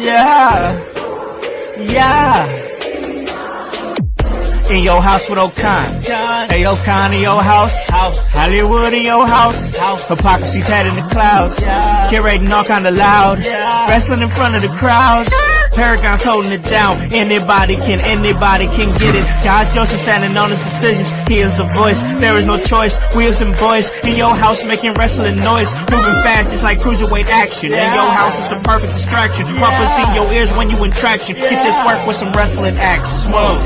Yeah. In your house with O'Con. Hey, O'Con in your house. Hollywood in your house. Hypocrisy's head in the clouds. Curating all kind of loud. Wrestling in front of the crowds. Paragon's holding it down. Anybody can get it. Josh Joseph standing on his decisions. He is the voice. There is no choice. Wheels them boys in your house making wrestling noise. Moving fast just like cruiserweight action. In your house is the perfect distraction. Puppets in your ears when you in traction. Get this work with some wrestling action. Smoke.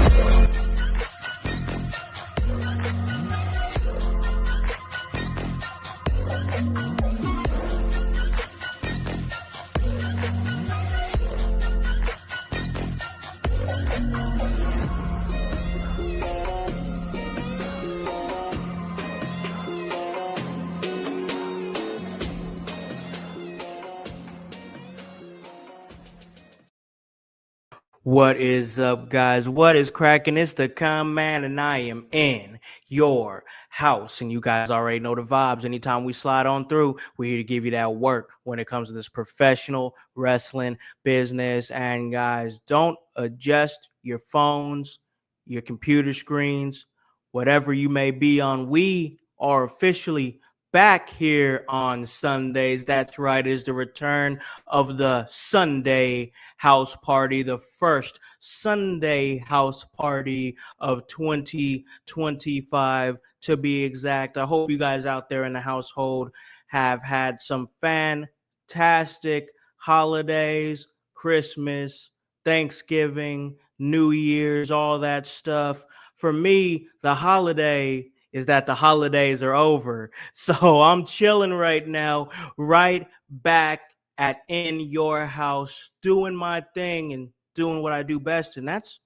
What is up, guys? What is cracking? It's the Con Man, and I am in your house. And you guys already know the vibes. Anytime we slide on through, we're here to give you that work when it comes to this professional wrestling business. And guys, don't adjust your phones, your computer screens, whatever you may be on. We are officially back here on Sundays. That's right, it is the return of the Sunday house party, the first Sunday house party of 2025 to be exact. I hope you guys out there in the household have had some fantastic holidays, Christmas, Thanksgiving, New Year's, all that stuff. For me, the holiday is that the holidays are over. So I'm chilling right now, right back at in your house, doing my thing and doing what I do best. And that's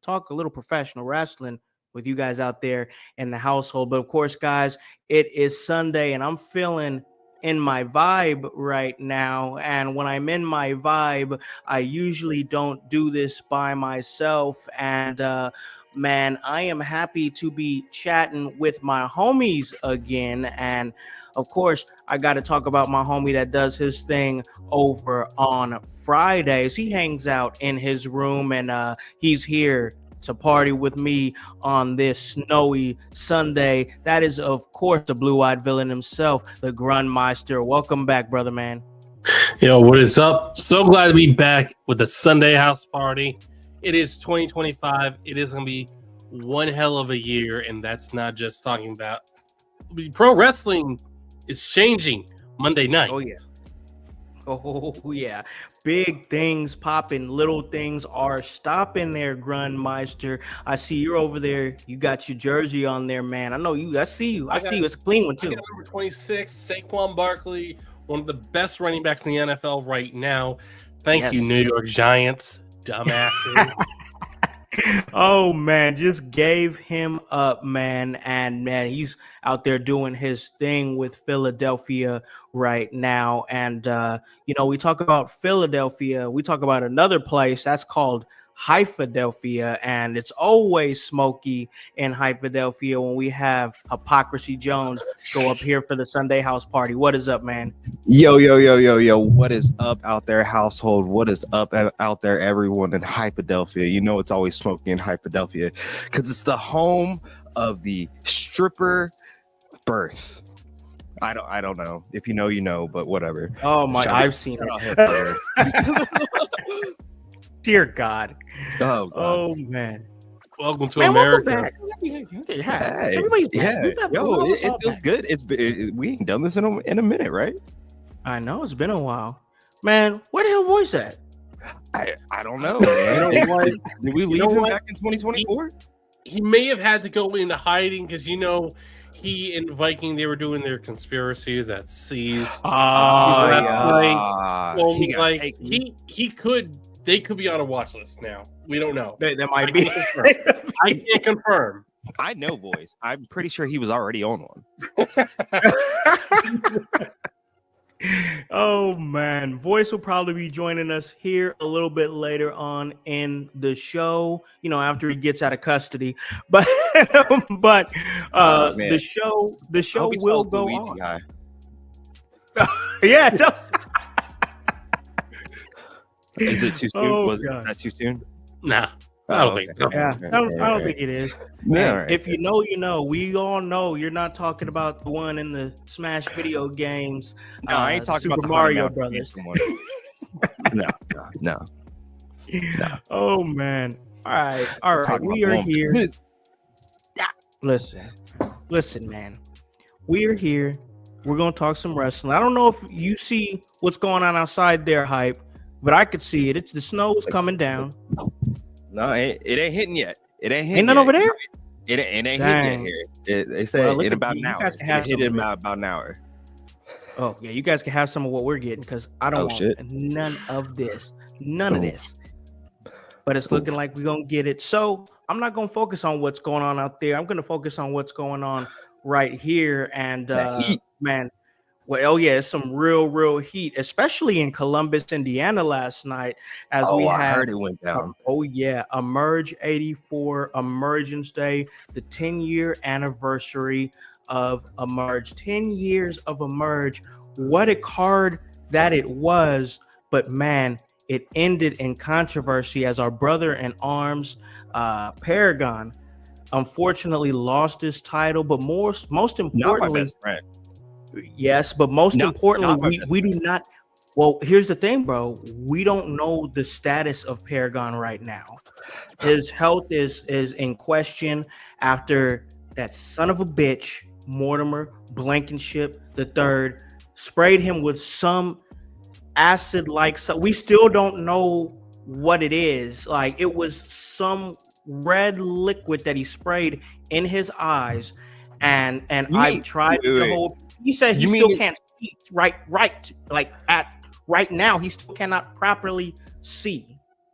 talk a little professional wrestling with you guys out there in the household. But of course, guys, it is Sunday and I'm feeling in my vibe right now. And when I'm in my vibe, I usually don't do this by myself. And man, I am happy to be chatting with my homies again. And of course, I got to talk about my homie that does his thing over on Fridays. He hangs out in his room and he's here to party with me on this snowy Sunday. That is, of course, the blue-eyed villain himself, the Grundmeister. Welcome back, brother man. Yo, what is up? So glad to be back with the Sunday house party. It is 2025. It is going to be one hell of a year, and that's not just talking about pro wrestling is changing Monday night. Oh, yeah. Oh, yeah. Big things popping, little things are stopping there, Grundmeister. I see you're over there. You got your jersey on there, man. I know you. I see you. I see you. It's a clean one, too. I got number 26, Saquon Barkley, one of the best running backs in the NFL right now. Thank you, New York Giants, dumbasses. Oh man, just gave him up, man. And man, he's out there doing his thing with Philadelphia right now. And we talk about Philadelphia, we talk about another place that's called Hyphadelphia, and it's always smoky in Hyphadelphia when we have Hypocrisy Jones go up here for the Sunday house party. What is up, man? Yo, what is up out there, household? What is up out there, everyone in Hyphadelphia? You know it's always smoky in Hyphadelphia because it's the home of the stripper birth. I don't know. If you know, you know, but whatever. Oh my, I've seen it. Dear God. Oh, God. Oh man. Welcome to America. Welcome Hey, everybody's back. Yo, it feels good. We ain't done this in a minute, right? I know it's been a while, man. Where the hell voice at? I don't know, man. Did we leave him back in 2024? He may have had to go into hiding because he and Viking, they were doing their conspiracies at seas. They could be on a watch list now. We don't know. There might be. I can't confirm. I know, boys. I'm pretty sure he was already on one. Oh man, Voice will probably be joining us here a little bit later on in the show, after he gets out of custody. But the show will go on. Yeah. Is it too soon? Oh, Was God. that too soon? Nah, I don't think so. Yeah, I don't think it is. Yeah, And right. if you know, you know. We all know you're not talking about the one in the Smash video games. No, I ain't talking Super about the Mario Haunted Mountain Brothers. one. No. Oh man! All right. Talking We about are one. here. Listen, man. We are here. We're gonna talk some wrestling. I don't know if you see what's going on outside there, hype, but I could see it. It's the snow is coming down. No, it ain't hitting yet. It ain't hitting Ain't none yet. over there. It ain't hitting Dang. yet here. They say Well, look in at about you. an You hour. guys can have It hit some in of it. about an hour. Oh yeah, you guys can have some of what we're getting because I don't Oh, want shit. none of this. None of Oof. this. But it's looking like we're gonna get it. So I'm not gonna focus on what's going on out there. I'm gonna focus on what's going on right here. And heat. man, well, oh yeah, it's some real heat, especially in Columbus, Indiana last night, as we I had heard it went down. Emerge 84 Emergence Day, the 10-year anniversary of Emerge. 10 years of Emerge. What a card that it was, but man, it ended in controversy as our brother in arms, Paragon, unfortunately lost his title. But most Not my importantly, best friend. yes, but most Not importantly, my best we do not. Well, here's the thing, bro. We don't know the status of Paragon right now. His health is in question after that son of a bitch, Mortimer Blankenship the third, sprayed him with some acid like, so we still don't know what it is. Like, it was some red liquid that he sprayed in his eyes, and You I've mean- tried wait, to wait. hold. He said he You still mean- can't see right like at right now he still cannot properly see.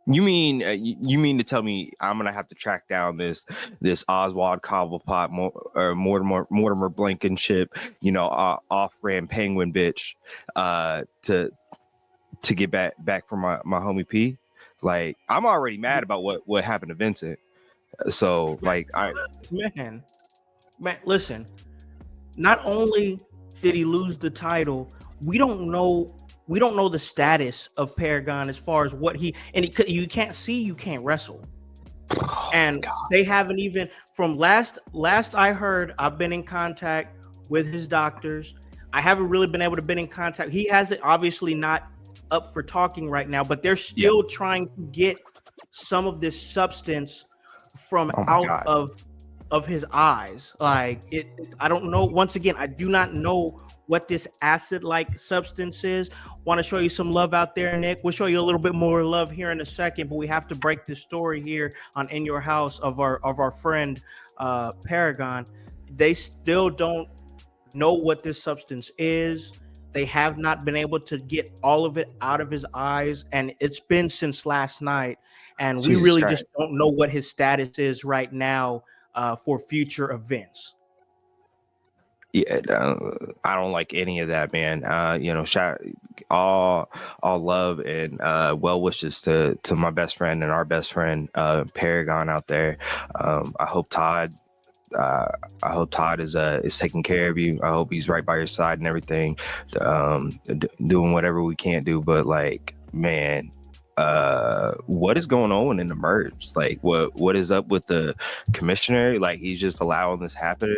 You mean you mean to tell me I'm gonna have to track down this Oswald Cobblepot or Mortimer Blankenship, off-brand penguin bitch, to get back from my homie P? Like, I'm already mad about what happened to Vincent. So like Man, listen. Not only did he lose the title, we don't know the status of Paragon as far as what you can't see, you can't wrestle. And they haven't even, from last I heard, I've been in contact with his doctors. I haven't really been able to been in contact. He hasn't, obviously not up for talking right now, but they're still trying to get some of this substance from out of his eyes. Like, I don't know. Once again, I do not know what this acid-like substance is. Want to show you some love out there, Nick. We'll show you a little bit more love here in a second, but we have to break this story here on In Your House of our friend Paragon. They still don't know what this substance is. They have not been able to get all of it out of his eyes, and it's been since last night. And we really just don't know what his status is right now for future events. Yeah, I don't like any of that, man. Shout all love and well wishes to my best friend and our best friend Paragon out there. I hope Todd is taking care of you. I hope he's right by your side and everything, doing whatever we can't do. But like, man, what is going on in the merge? Like, what is up with the commissioner? Like, he's just allowing this happen.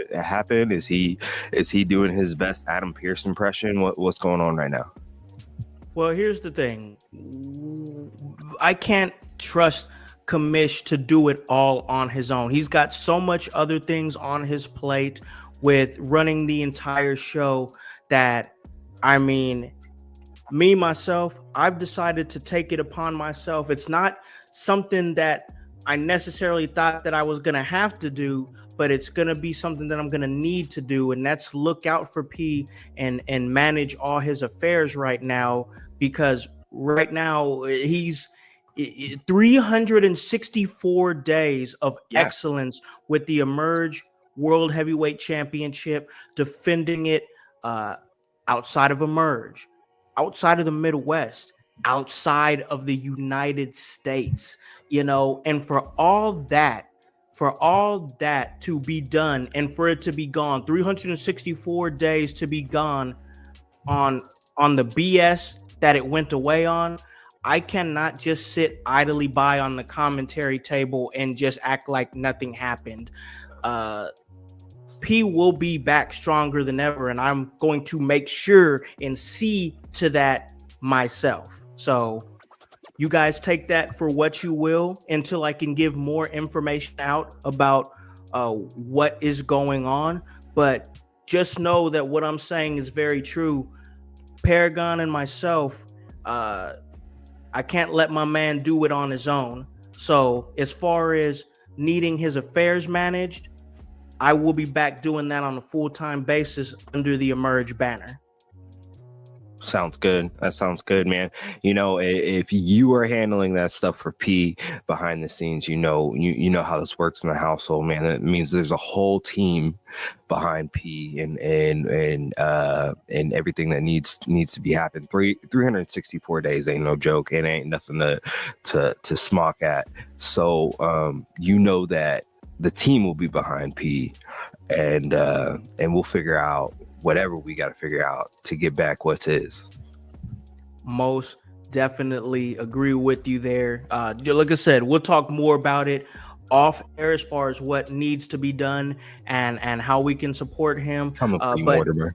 Is he doing his best Adam Pearce impression? What's going on right now? Well, here's the thing. I can't trust Commish to do it all on his own. He's got so much other things on his plate with running the entire show that, I mean, me, myself, I've decided to take it upon myself. It's not something that I necessarily thought that I was going to have to do, but it's going to be something that I'm going to need to do. And that's look out for P and manage all his affairs right now, because right now he's 364 days of excellence with the Emerge World Heavyweight Championship, defending it outside of Emerge, outside of the Midwest, outside of the United States, and for all that to be done and for it to be gone, 364 days to be gone on the BS that it went away on, I cannot just sit idly by on the commentary table and just act like nothing happened. P will be back stronger than ever, and I'm going to make sure and see to that myself. So you guys take that for what you will until I can give more information out about what is going on. But just know that what I'm saying is very true. Paragon and myself, I can't let my man do it on his own. So as far as needing his affairs managed, I will be back doing that on a full-time basis under the Emerge banner. Sounds good. That sounds good, man. You know, if you are handling that stuff for P behind the scenes, you know how this works in the household, man. That means there's a whole team behind P and everything that needs to be happened. 364 days ain't no joke. It ain't nothing to smock at. So you know that the team will be behind P, and we'll figure out whatever we got to figure out to get back what's his. Most definitely agree with you there. Like I said, we'll talk more about it off air as far as what needs to be done and how we can support him. Coming for you, Mortimer.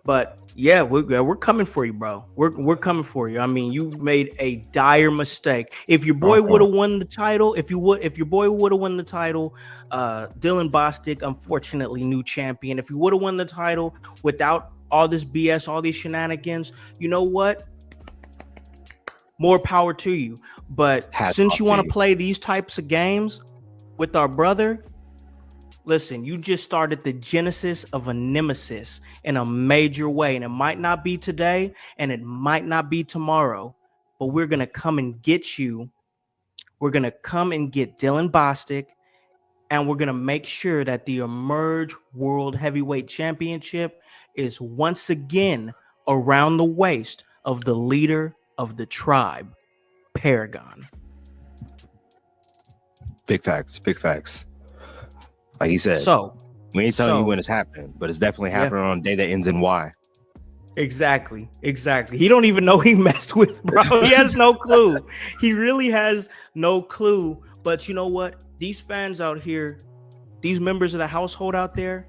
But yeah, we're coming for you, bro. We're coming for you. I mean, you made a dire mistake. If your boy would have won the title, if your boy would have won the title, Dylan Bostic, unfortunately, new champion. If you would have won the title without all this BS, all these shenanigans, you know what? More power to you. But since you want to play these types of games with our brother, listen, you just started the genesis of a nemesis in a major way. And it might not be today and it might not be tomorrow, but we're going to come and get you. We're going to come and get Dylan Bostic, and we're going to make sure that the Emerge World Heavyweight Championship is once again around the waist of the leader of the tribe, Paragon. Big facts. Big facts. Like he said, we ain't telling you when it's happening, but it's definitely happening on a day that ends in Y. Exactly. He don't even know he messed with, bro. He has no clue. He really has no clue. But you know what? These fans out here, these members of the household out there,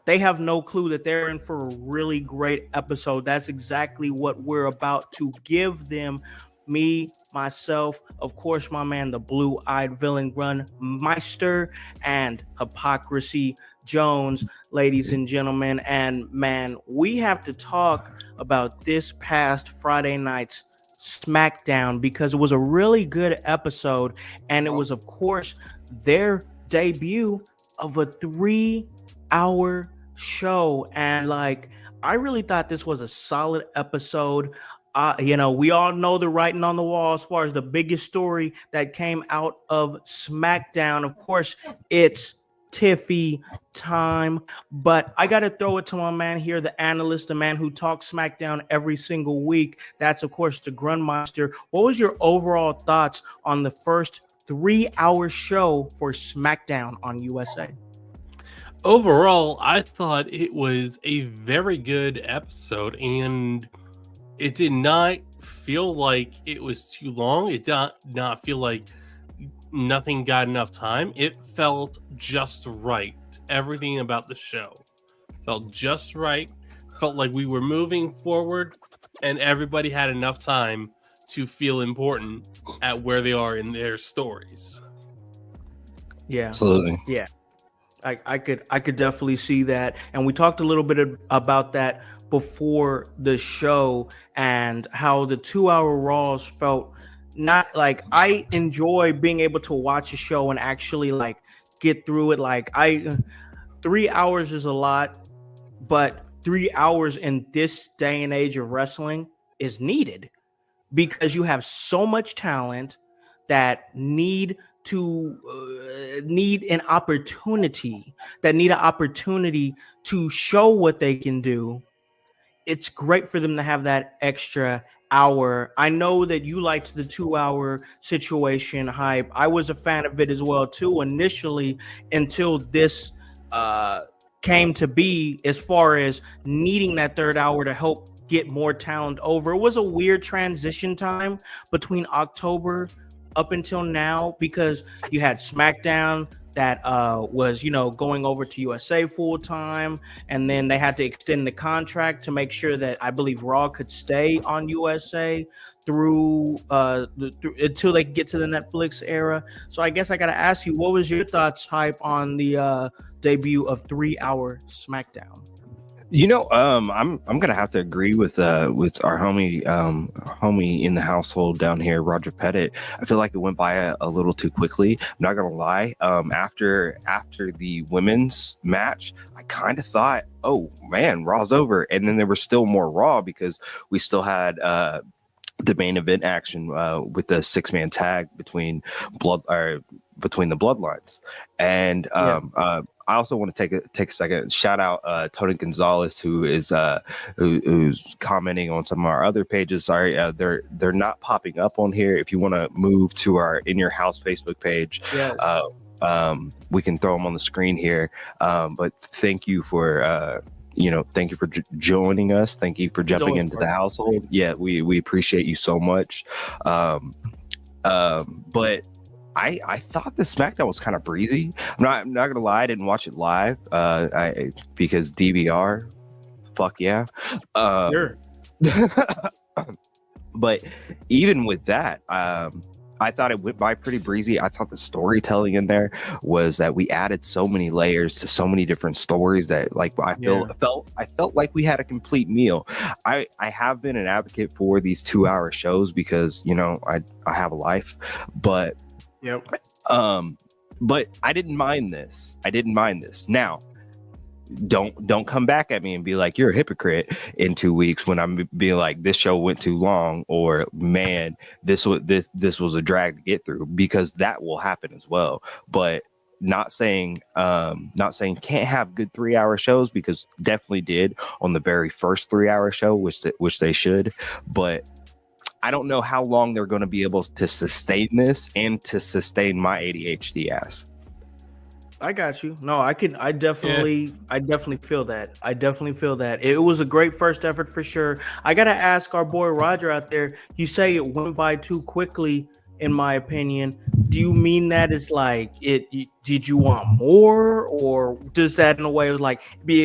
they have no clue that they're in for a really great episode. That's exactly what we're about to give them. Me, myself, of course, my man, the blue-eyed villain run Meister, and Hypocrisy Jones, ladies and gentlemen. And man, we have to talk about this past Friday night's SmackDown because it was a really good episode, and it was, of course, their debut of a 3-hour show. And like, I really thought this was a solid episode. We all know the writing on the wall as far as the biggest story that came out of SmackDown. Of course, it's Tiffy time, but I got to throw it to my man here, the analyst, the man who talks SmackDown every single week. That's, of course, the Grundmeister. What was your overall thoughts on the first 3-hour show for SmackDown on USA? Overall, I thought it was a very good episode, and it did not feel like it was too long. It did not feel like nothing got enough time. It felt just right. Everything about the show felt just right. Felt like we were moving forward, and everybody had enough time to feel important at where they are in their stories. Yeah, absolutely. Yeah, I could definitely see that, and we talked a little bit about that before the show and how the 2-hour Raws felt not like I enjoy being able to watch a show and actually like get through it. Like 3 hours is a lot, but 3 hours in this day and age of wrestling is needed because you have so much talent that need an opportunity to show what they can do. It's great for them to have that extra hour. I know that you liked the 2-hour situation hype. I was a fan of it as well too initially until this came to be, as far as needing that third hour to help get more talent over. It was a weird transition time between October up until now because you had SmackDown that was, you know, going over to USA full time, and then they had to extend the contract to make sure that I believe Raw could stay on USA through until they get to the Netflix era. So I guess I gotta ask you, what was your thoughts, Hype, on the debut of 3 Hour SmackDown? I'm gonna have to agree with our homie in the household down here, Roger Pettit. I feel like it went by a little too quickly. I'm not gonna lie. After the women's match, I kind of thought, oh man, Raw's over, and then there was still more Raw because we still had the main event action with the 6-man tag between the bloodlines, and I also want to take a second shout out Tony Gonzalez, who is who's commenting on some of our other pages. Sorry, they're not popping up on here. If you want to move to our In Your House Facebook page, Yes. We can throw them on the screen here. But thank you for thank you for joining us. Thank you for jumping into the household. Yeah, we appreciate you so much. But I thought the SmackDown was kind of breezy. I'm not gonna lie, I didn't watch it live. Because DVR, fuck yeah. Sure. But even with that, I thought it went by pretty breezy. I thought the storytelling in there was that we added so many layers to so many different stories that, like, I felt like we had a complete meal. I have been an advocate for these 2-hour shows because, you know, I have a life, but yep. But I didn't mind this. Now, don't come back at me and be like, you're a hypocrite in 2 weeks when I'm being like, this show went too long, or man, this was a drag to get through, because that will happen as well. But not saying can't have good 3-hour shows, because definitely did on the very first 3-hour show, which they should. But I don't know how long they're going to be able to sustain this and to sustain my ADHD ass. I got you. No, I definitely feel that. It was a great first effort for sure. I got to ask our boy Roger out there, you say it went by too quickly, in my opinion. Do you mean that it's like did you want more, or does that in a way it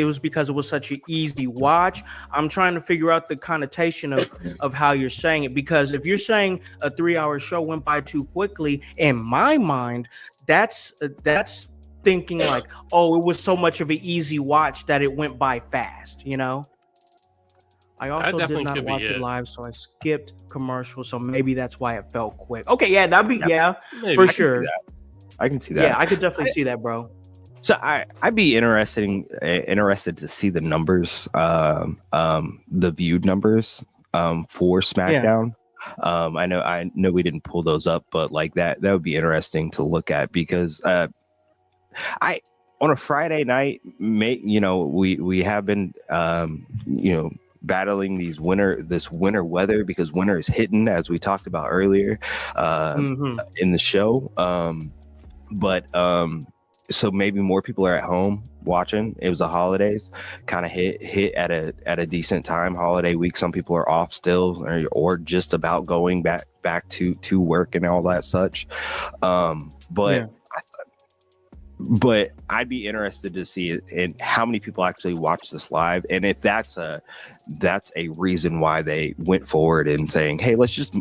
was because it was such an easy watch? I'm trying to figure out the connotation of how you're saying it, because if you're saying a 3-hour show went by too quickly, in my mind, that's thinking like, oh, it was so much of an easy watch that it went by fast, you know? I also did not watch it live, so I skipped commercials, so maybe that's why it felt quick. Okay, yeah, that'd be for sure. I can see that. Yeah, I could definitely see that, bro. So I'd be interested to see the numbers, the viewed numbers for SmackDown. Yeah. I know we didn't pull those up, but like that would be interesting to look at, because on a Friday night, we have been battling this winter weather, because winter is hitting, as we talked about earlier in the show. So maybe more people are at home watching. It was the holidays, kind of hit at a decent time, holiday week. Some people are off still, or just about going back to work and all that such. But I'd be interested to see it, and how many people actually watch this live, and if that's a reason why they went forward and saying, hey, let's just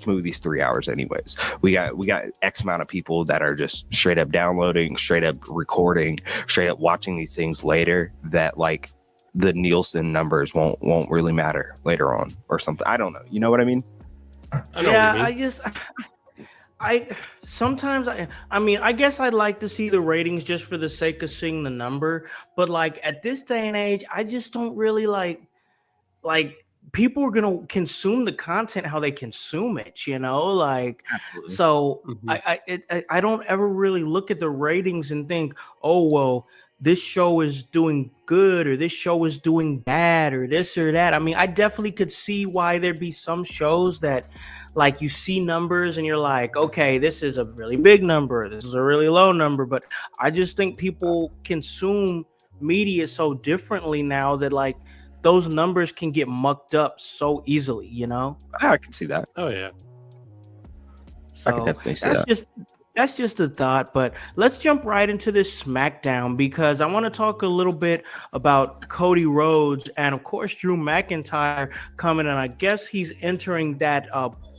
move these 3 hours anyways. We got X amount of people that are just straight up downloading, straight up recording, straight up watching these things later, that like the Nielsen numbers won't really matter later on or something. I don't know. You know what I mean? I guess I'd like to see the ratings just for the sake of seeing the number, but like at this day and age, I just don't really like people are gonna consume the content how they consume it, you know, like. Absolutely. So I don't ever really look at the ratings and think, oh well, this show is doing good or this show is doing bad or this or that. I mean, I definitely could see why there'd be some shows that, like, you see numbers and you're like, okay, this is a really big number, this is a really low number. But I just think people consume media so differently now that, like, those numbers can get mucked up so easily, you know? I can see that. Oh yeah. I can So definitely see that. that's just a thought, but let's jump right into this SmackDown because I want to talk a little bit about Cody Rhodes and of course Drew McIntyre coming, and I guess he's entering that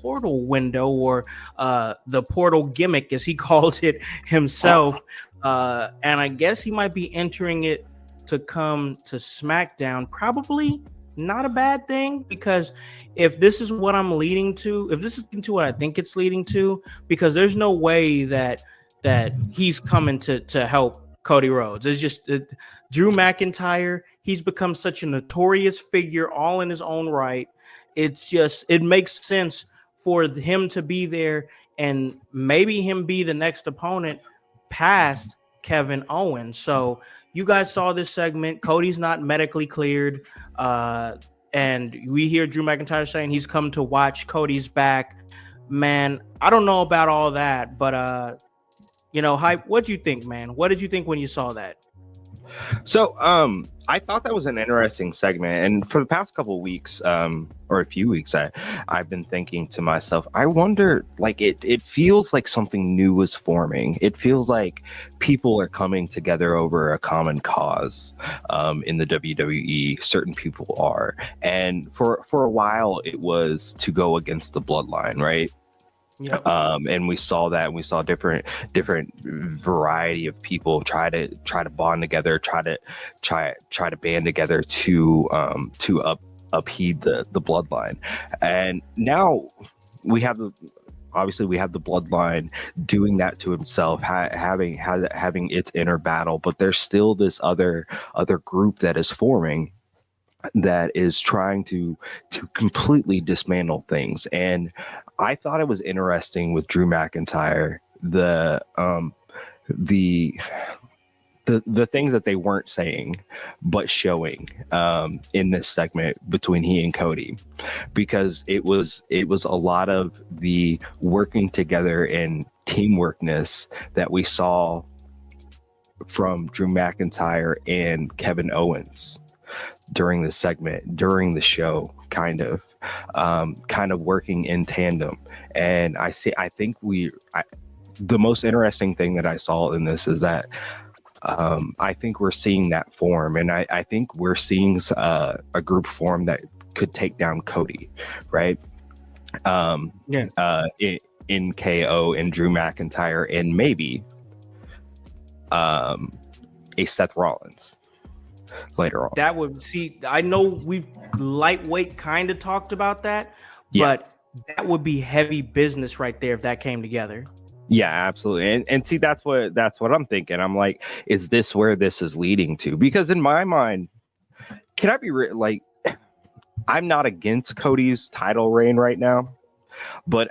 portal window or the portal gimmick as he called it himself, and I guess he might be entering it to come to SmackDown. Probably not a bad thing because if this is what I'm leading to, if this is into what I think it's leading to, because there's no way that he's coming to help Cody Rhodes. It's just Drew McIntyre. He's become such a notorious figure all in his own right. It makes sense for him to be there and maybe him be the next opponent past Kevin Owens. So you guys saw this segment. Cody's not medically cleared. And we hear Drew McIntyre saying he's come to watch Cody's back. Man, I don't know about all that, but Hype, what'd you think, man? What did you think when you saw that? So I thought that was an interesting segment, and for the past couple of weeks, or a few weeks, I've been thinking to myself, I wonder, like it feels like something new is forming. It feels like people are coming together over a common cause in the WWE. Certain people are, and for a while it was to go against the bloodline, right? Yeah. And we saw that, and we saw different variety of people try to bond together, try to band together to upheave the bloodline. And now we have obviously we have the bloodline doing that to himself, having its inner battle, but there's still this other group that is forming that is trying to completely dismantle things. And I thought it was interesting with Drew McIntyre, the things that they weren't saying but showing in this segment between he and Cody, because it was a lot of the working together and teamworkness that we saw from Drew McIntyre and Kevin Owens during the segment, during the show, kind of working in tandem. And I think the most interesting thing that I saw in this is that I think we're seeing that form, and I think we're seeing a group form that could take down Cody, right? In KO and Drew McIntyre, and maybe a Seth Rollins later on. That would I know we've lightweight kind of talked about that, but that would be heavy business right there if that came together. Yeah, absolutely. And see, that's what I'm thinking. I'm like, is this where this is leading to? Because in my mind, can I be like, I'm not against Cody's title reign right now, but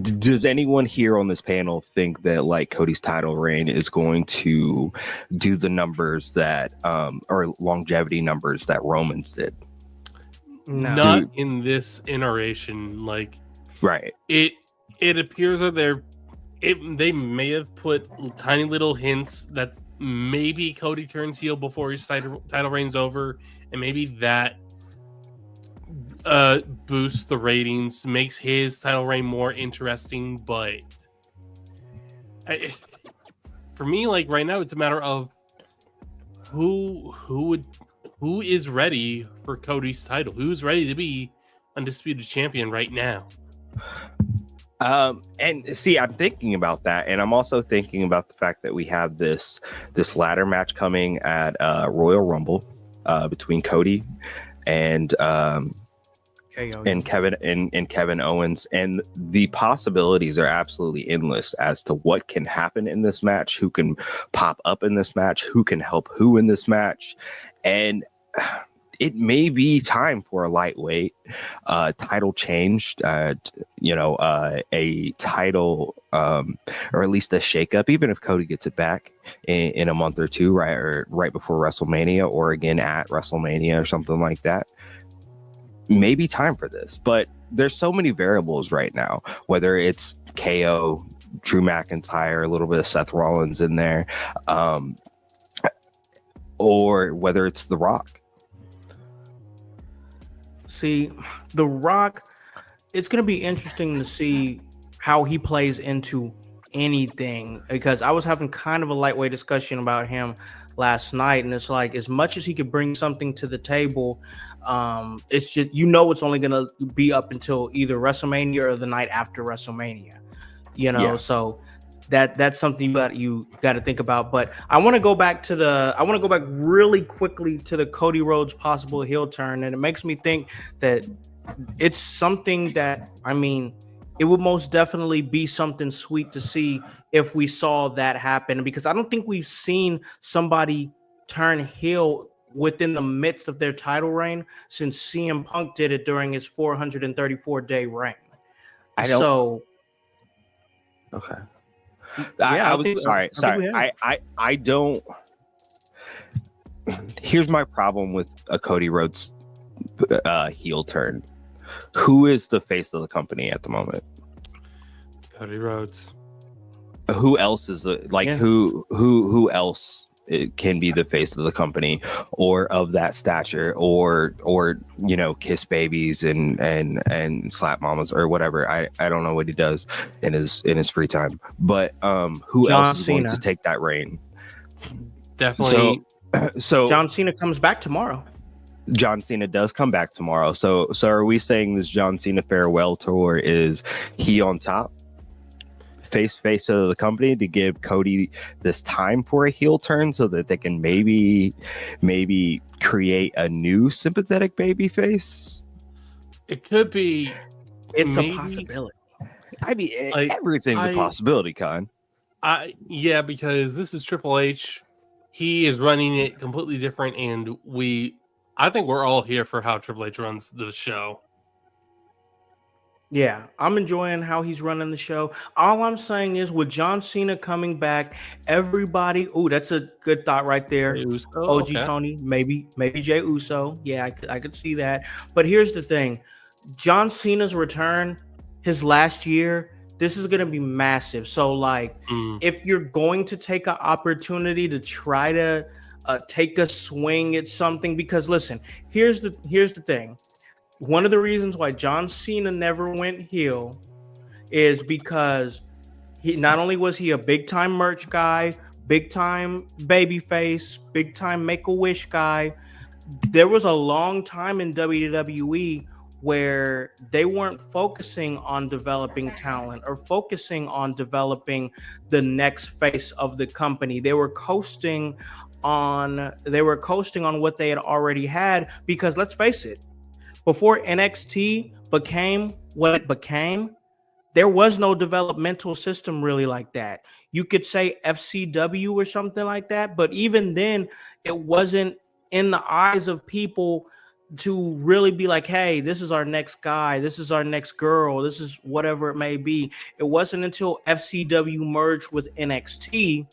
does anyone here on this panel think that like Cody's title reign is going to do the numbers that or longevity numbers that Roman's did? No. Not in this iteration. Like, right. It appears that they may have put tiny little hints that maybe Cody turns heel before his title reign's over, and maybe that boosts the ratings, makes his title reign more interesting. But for me, like right now, it's a matter of who is ready for Cody's title, who's ready to be undisputed champion right now. And see, I'm thinking about that, and I'm also thinking about the fact that we have this ladder match coming at Royal Rumble between Cody and Kevin Owens, and the possibilities are absolutely endless as to what can happen in this match, who can pop up in this match, who can help who in this match, and it may be time for a lightweight title changed, a title or at least a shakeup, even if Cody gets it back in a month or two, right before WrestleMania, or again at WrestleMania or something like that. Maybe time for this, but there's so many variables right now, whether it's KO, Drew McIntyre, a little bit of Seth Rollins in there, or whether it's The Rock. See, The Rock, it's going to be interesting to see how he plays into anything, because I was having kind of a lightweight discussion about him last night, and it's like, as much as he could bring something to the table, it's just, it's only going to be up until either WrestleMania or the night after WrestleMania, Yeah. so that's something you got to think about. But I want to go back really quickly to the Cody Rhodes possible heel turn, and it makes me think that it's something that, I mean, it would most definitely be something sweet to see if we saw that happen, because I don't think we've seen somebody turn heel within the midst of their title reign since CM Punk did it during his 434-day reign. I don't. So, Okay. yeah, I was sorry. I don't. Here's my problem with a Cody Rhodes heel turn. Who is the face of the company at the moment? Cody Rhodes. Who else is who else can be the face of the company, or of that stature, or kiss babies and slap mamas or whatever. I don't know what he does in his free time, but who John else is going Cena. to take that reign? Definitely. So John Cena comes back tomorrow. John Cena does come back tomorrow. So are we saying this John Cena farewell tour is he on top, face of the company, to give Cody this time for a heel turn so that they can maybe create a new sympathetic baby face? It could be. It's maybe a possibility. I mean, everything's a possibility, Con. Yeah, because this is Triple H. He is running it completely different, and I think we're all here for how Triple H runs the show. Yeah, I'm enjoying how he's running the show. All I'm saying is, with John Cena coming back, everybody. Oh, that's a good thought right there. OG Okay. Tony, maybe Jay Uso. Yeah, I could see that. But here's the thing: John Cena's return, his last year, this is gonna be massive. So, like, if you're going to take an opportunity to try to take a swing at something, because listen, here's the thing. One of the reasons why John Cena never went heel is because he not only was he a big time merch guy, big time baby face, big time Make-A-Wish guy. There was a long time in WWE where they weren't focusing on developing talent or focusing on developing the next face of the company. They were coasting on what they had already had, because let's face it, before NXT became what it became, there was no developmental system really like that. You could say FCW or something like that, but even then, it wasn't in the eyes of people to really be like, hey, this is our next guy, this is our next girl, this is whatever it may be. It wasn't until FCW merged with NXT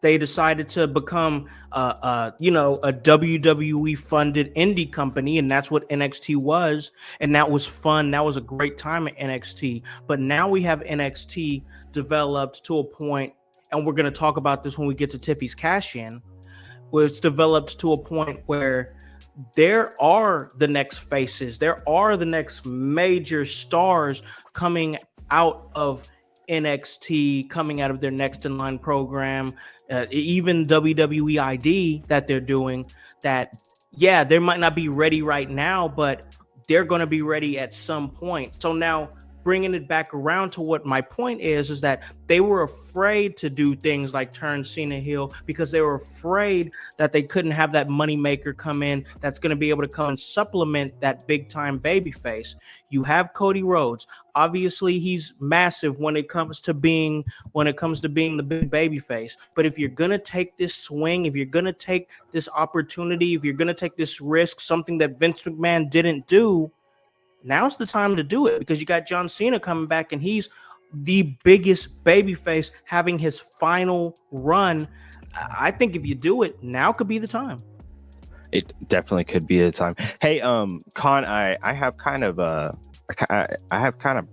they decided to become a WWE funded indie company, and that's what NXT was. And that was fun. That was a great time at NXT. But now we have NXT developed to a point, and we're going to talk about this when we get to Tiffy's Cash In, where it's developed to a point where there are the next faces, there are the next major stars coming out of NXT, coming out of their next in line program, even WWE ID that they're doing, that, yeah, they might not be ready right now, but they're going to be ready at some point. So now, bringing it back around to what my point is that they were afraid to do things like turn Cena heel because they were afraid that they couldn't have that money maker come in that's going to be able to come and supplement that big time baby face. You have Cody Rhodes. Obviously, he's massive when it comes to being the big baby face. But if you're going to take this swing, if you're going to take this opportunity, if you're going to take this risk, something that Vince McMahon didn't do, now's the time to do it, because you got John Cena coming back and he's the biggest babyface having his final run. I think if you do it, now could be the time. It definitely could be the time. Hey, Con, I have kind of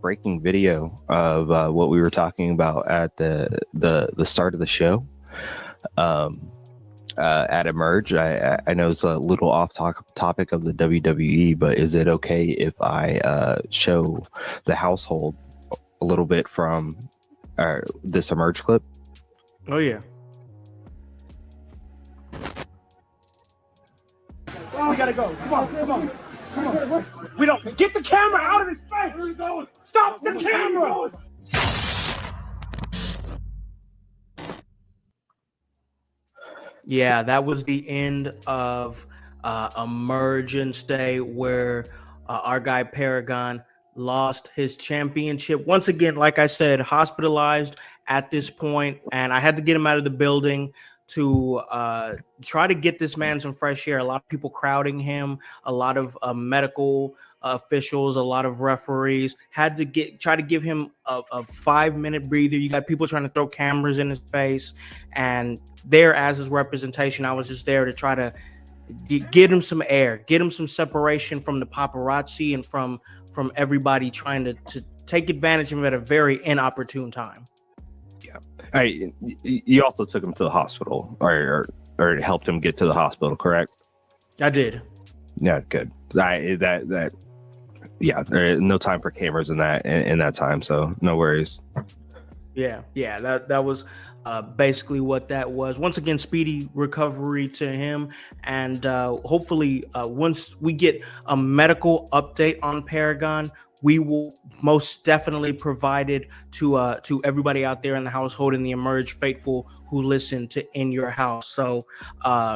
breaking video of what we were talking about at the start of the show. at Emerge. I know it's a little off topic of the WWE, but is it okay if I show the household a little bit from this Emerge clip? Oh yeah. Oh, we gotta go. Come on. We don't get the camera out of his face. Where are we going? Stop the camera. Yeah, that was the end of Emergence Day, where our guy Paragon lost his championship. Once again, like I said, hospitalized at this point, and I had to get him out of the building to try to get this man some fresh air. A lot of people crowding him, a lot of medical officials, a lot of referees had to try to give him a 5-minute breather. You got people trying to throw cameras in his face, and there as his representation, I was just there to try to get him some air, get him some separation from the paparazzi and from everybody trying to take advantage of him at a very inopportune time. Yeah, you also took him to the hospital, or helped him get to the hospital, correct? I did. Yeah, good. Yeah, there is no time for cameras in that time, so no worries. Yeah, that was basically what that was. Once again, speedy recovery to him, and hopefully once we get a medical update on Paragon, we will most definitely provide it to everybody out there in the household and the Emerge faithful who listen to In Your House. So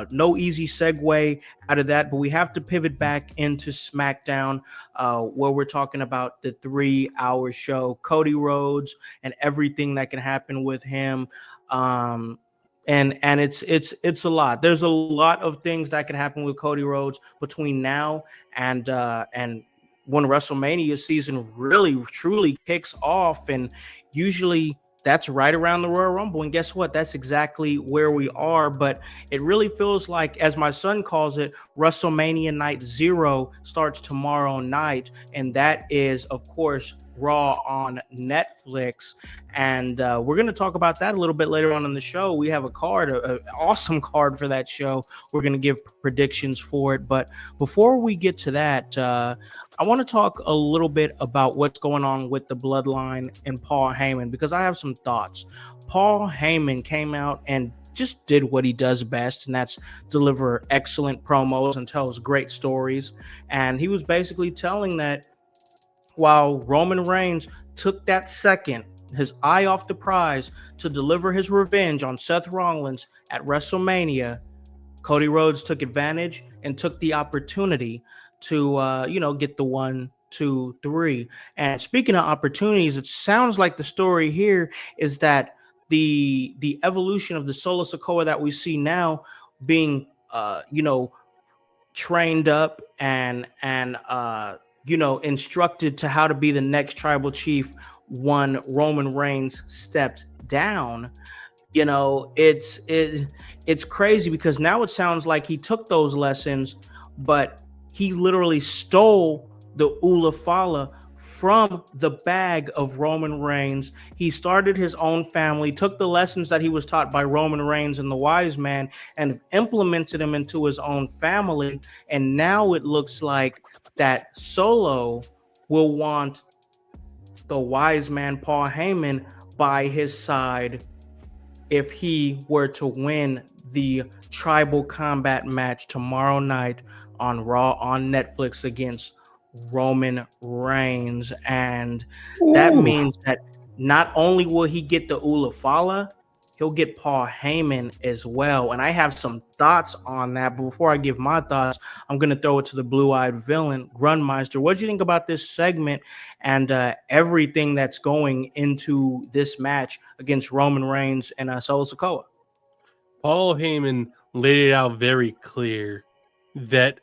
no easy segue out of that, but we have to pivot back into SmackDown, where we're talking about the 3-hour show, Cody Rhodes and everything that can happen with him. And it's a lot. There's a lot of things that can happen with Cody Rhodes between now and when WrestleMania season really truly kicks off, and usually that's right around the Royal Rumble. And guess what? That's exactly where we are. But it really feels like, as my son calls it, WrestleMania Night Zero starts tomorrow night, and that is, of course, Raw on Netflix. And we're going to talk about that a little bit later on in the show. We have a card, an awesome card for that show. We're going to give predictions for it. But before we get to that, I want to talk a little bit about what's going on with the Bloodline and Paul Heyman, because I have some thoughts. Paul Heyman came out and just did what he does best, and that's deliver excellent promos and tells great stories. And he was basically telling that while Roman Reigns took that second, his eye off the prize, to deliver his revenge on Seth Rollins at WrestleMania, Cody Rhodes took advantage and took the opportunity to get the 1, 2, 3. And speaking of opportunities, it sounds like the story here is that the evolution of the Solo Sikoa that we see now being trained up and instructed to how to be the next tribal chief when Roman Reigns stepped down. It's crazy, because now it sounds like he took those lessons, but he literally stole the Ula Fala from the bag of Roman Reigns. He started his own family, took the lessons that he was taught by Roman Reigns and the Wise Man, and implemented them into his own family. And now it looks like that Solo will want the Wise Man Paul Heyman by his side if he were to win the tribal combat match tomorrow night on Raw on Netflix against Roman Reigns. And that means that not only will he get the Ula Fala, he'll get Paul Heyman as well. And I have some thoughts on that. But before I give my thoughts, I'm going to throw it to the blue-eyed villain, Grunmeister. What do you think about this segment and everything that's going into this match against Roman Reigns and Solo Sikoa? Paul Heyman laid it out very clear that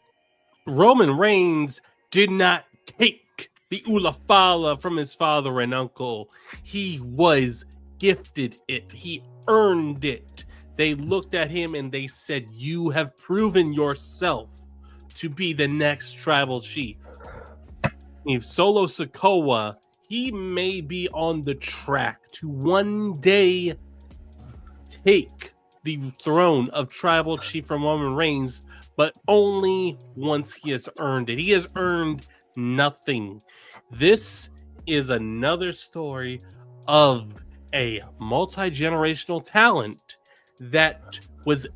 Roman Reigns did not take the Ula Fala from his father and uncle. He was gifted it. He earned it. They looked at him and they said, "You have proven yourself to be the next tribal chief." If Solo Sikoa, he may be on the track to one day take the throne of tribal chief from Roman Reigns, but only once he has earned it. He has earned nothing. This is another story of a multi-generational talent that was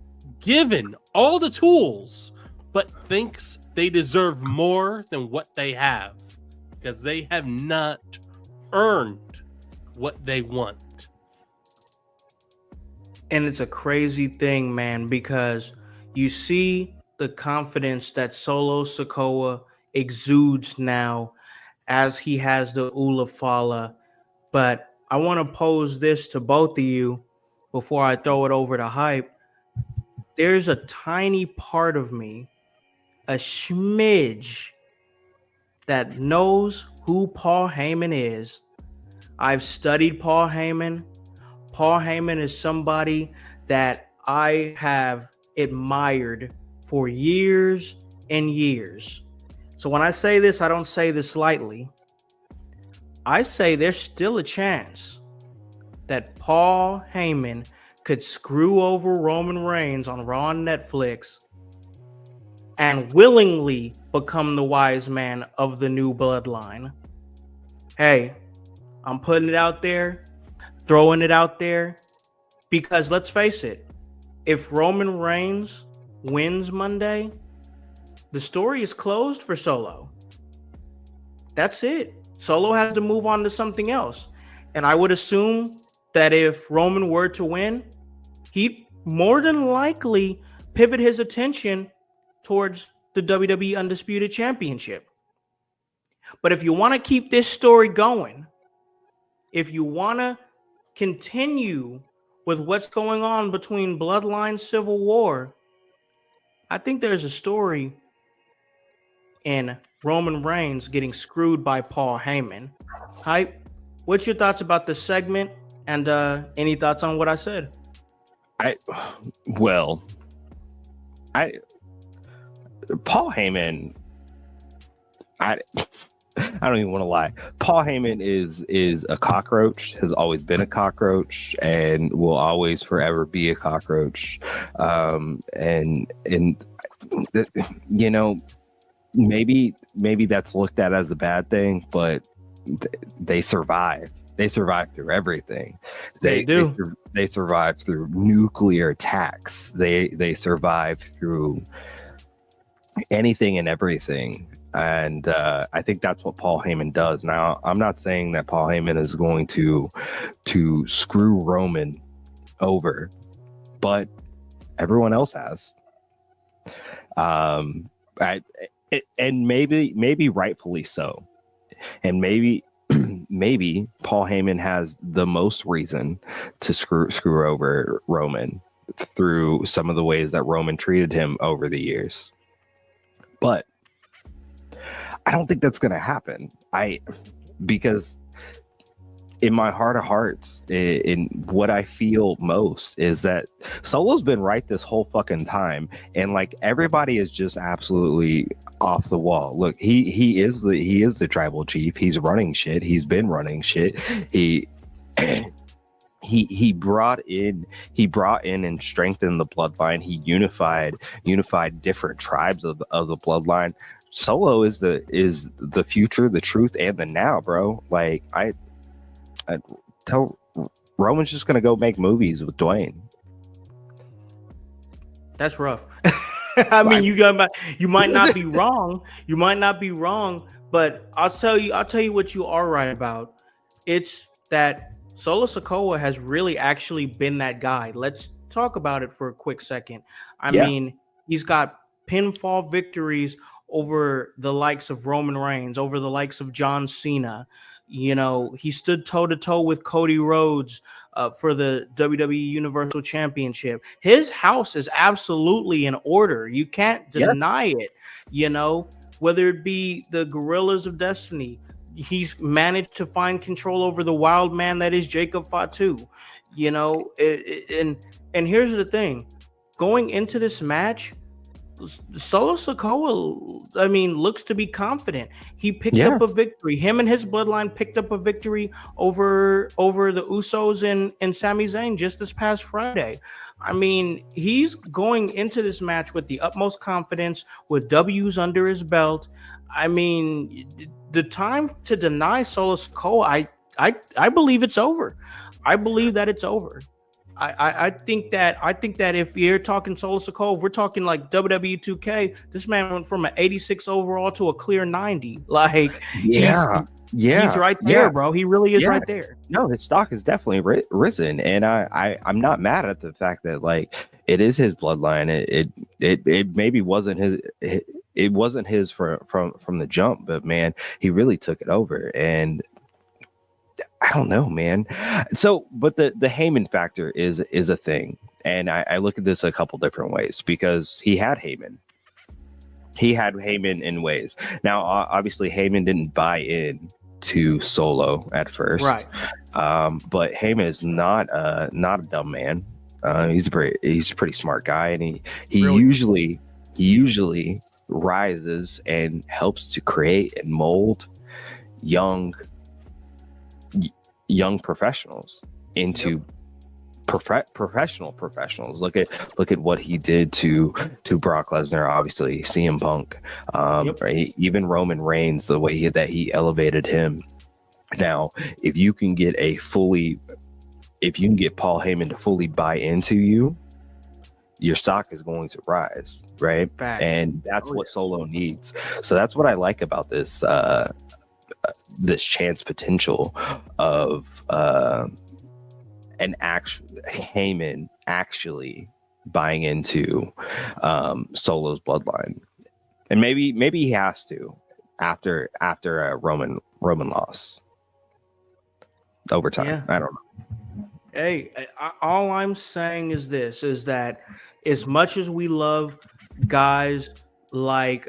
given all the tools, but thinks they deserve more than what they have because they have not earned what they want. And it's a crazy thing, man, because you see the confidence that Solo Sikoa exudes now as he has the Ula Fala. But I want to pose this to both of you before I throw it over to Hype. There's a tiny part of me, a smidge, that knows who Paul Heyman is. I've studied Paul Heyman. Paul Heyman is somebody that I have admired for years and years. So when I say this, I don't say this lightly. I say there's still a chance that Paul Heyman could screw over Roman Reigns on Raw and Netflix and willingly become the wise man of the new bloodline. Hey, I'm putting it out there, throwing it out there, because let's face it, if Roman Reigns wins Monday, the story is closed for Solo. That's it. Solo has to move on to something else. And I would assume that if Roman were to win, he'd more than likely pivot his attention towards the WWE Undisputed Championship. But if you want to keep this story going, if you want to continue with what's going on between Bloodline Civil War, I think there's a story in Roman Reigns getting screwed by Paul Heyman. Hype, what's your thoughts about this segment, and any thoughts on what I said? Paul Heyman, I don't even want to lie. Paul Heyman is a cockroach, has always been a cockroach, and will always forever be a cockroach. And you know, maybe that's looked at as a bad thing, but they survive. They survive through everything. They do. They survive through nuclear attacks. They survive through anything and everything. And I think that's what Paul Heyman does. Now, I'm not saying that Paul Heyman is going to screw Roman over, but everyone else has. And maybe rightfully so. And maybe Paul Heyman has the most reason to screw over Roman through some of the ways that Roman treated him over the years. But I don't think that's going to happen. Because in my heart of hearts, in what I feel most is that Solo's been right this whole fucking time, and like everybody is just absolutely off the wall. Look, he is the tribal chief. He's running shit. He's been running shit. He brought in and strengthened the bloodline. He unified different tribes of the bloodline. Solo is the future, the truth, and the now, bro. Like I tell Roman's just gonna go make movies with Dwayne. That's rough. I mean, you might not be wrong. You might not be wrong, but I'll tell you what you are right about. It's that Solo Sikoa has really actually been that guy. Let's talk about it for a quick second. I mean, he's got pinfall victories over the likes of Roman Reigns, over the likes of John Cena. You know, he stood toe-to-toe with Cody Rhodes for the WWE Universal Championship. His house is absolutely in order. You can't deny it. You know, whether it be the Guerrillas of Destiny, he's managed to find control over the wild man that is Jacob Fatu. You know, and here's the thing. Going into this match, Solo Sikoa, I mean, looks to be confident. He picked Yeah. up a victory. Him and his bloodline picked up a victory over the Usos and Sami Zayn just this past Friday. I mean, he's going into this match with the utmost confidence, with W's under his belt. I mean, the time to deny Solo Sikoa, I believe it's over. I believe that it's over. I think that if you're talking Solo Sikoa, we're talking like WWE 2K. This man went from an 86 overall to a clear 90. Like he's Yeah. he's Yeah. right there, Yeah. bro. He really is Yeah. right there. No, his stock has definitely risen, and I'm not mad at the fact that like it is his bloodline. It maybe wasn't his. It wasn't his from the jump, but man, he really took it over, and I don't know, man. So, but the Heyman factor is a thing, and I look at this a couple different ways because he had Heyman. He had Heyman in ways. Now, obviously, Heyman didn't buy in to Solo at first, Right. But Heyman is not a dumb man. He's a pretty smart guy, and he Brilliant. usually rises and helps to create and mold young professionals into professionals. Look at what he did to Brock Lesnar, obviously CM Punk, right? Even Roman Reigns, the way that he elevated him. Now, if you can get Paul Heyman to fully buy into you, your stock is going to rise, right? Fact. And that's what Solo needs. So that's what I like about this this chance potential of an actual Heyman actually buying into Solo's bloodline, and maybe he has to after a Roman loss over time. Yeah. I don't know. Hey, all I'm saying is this: is that as much as we love guys like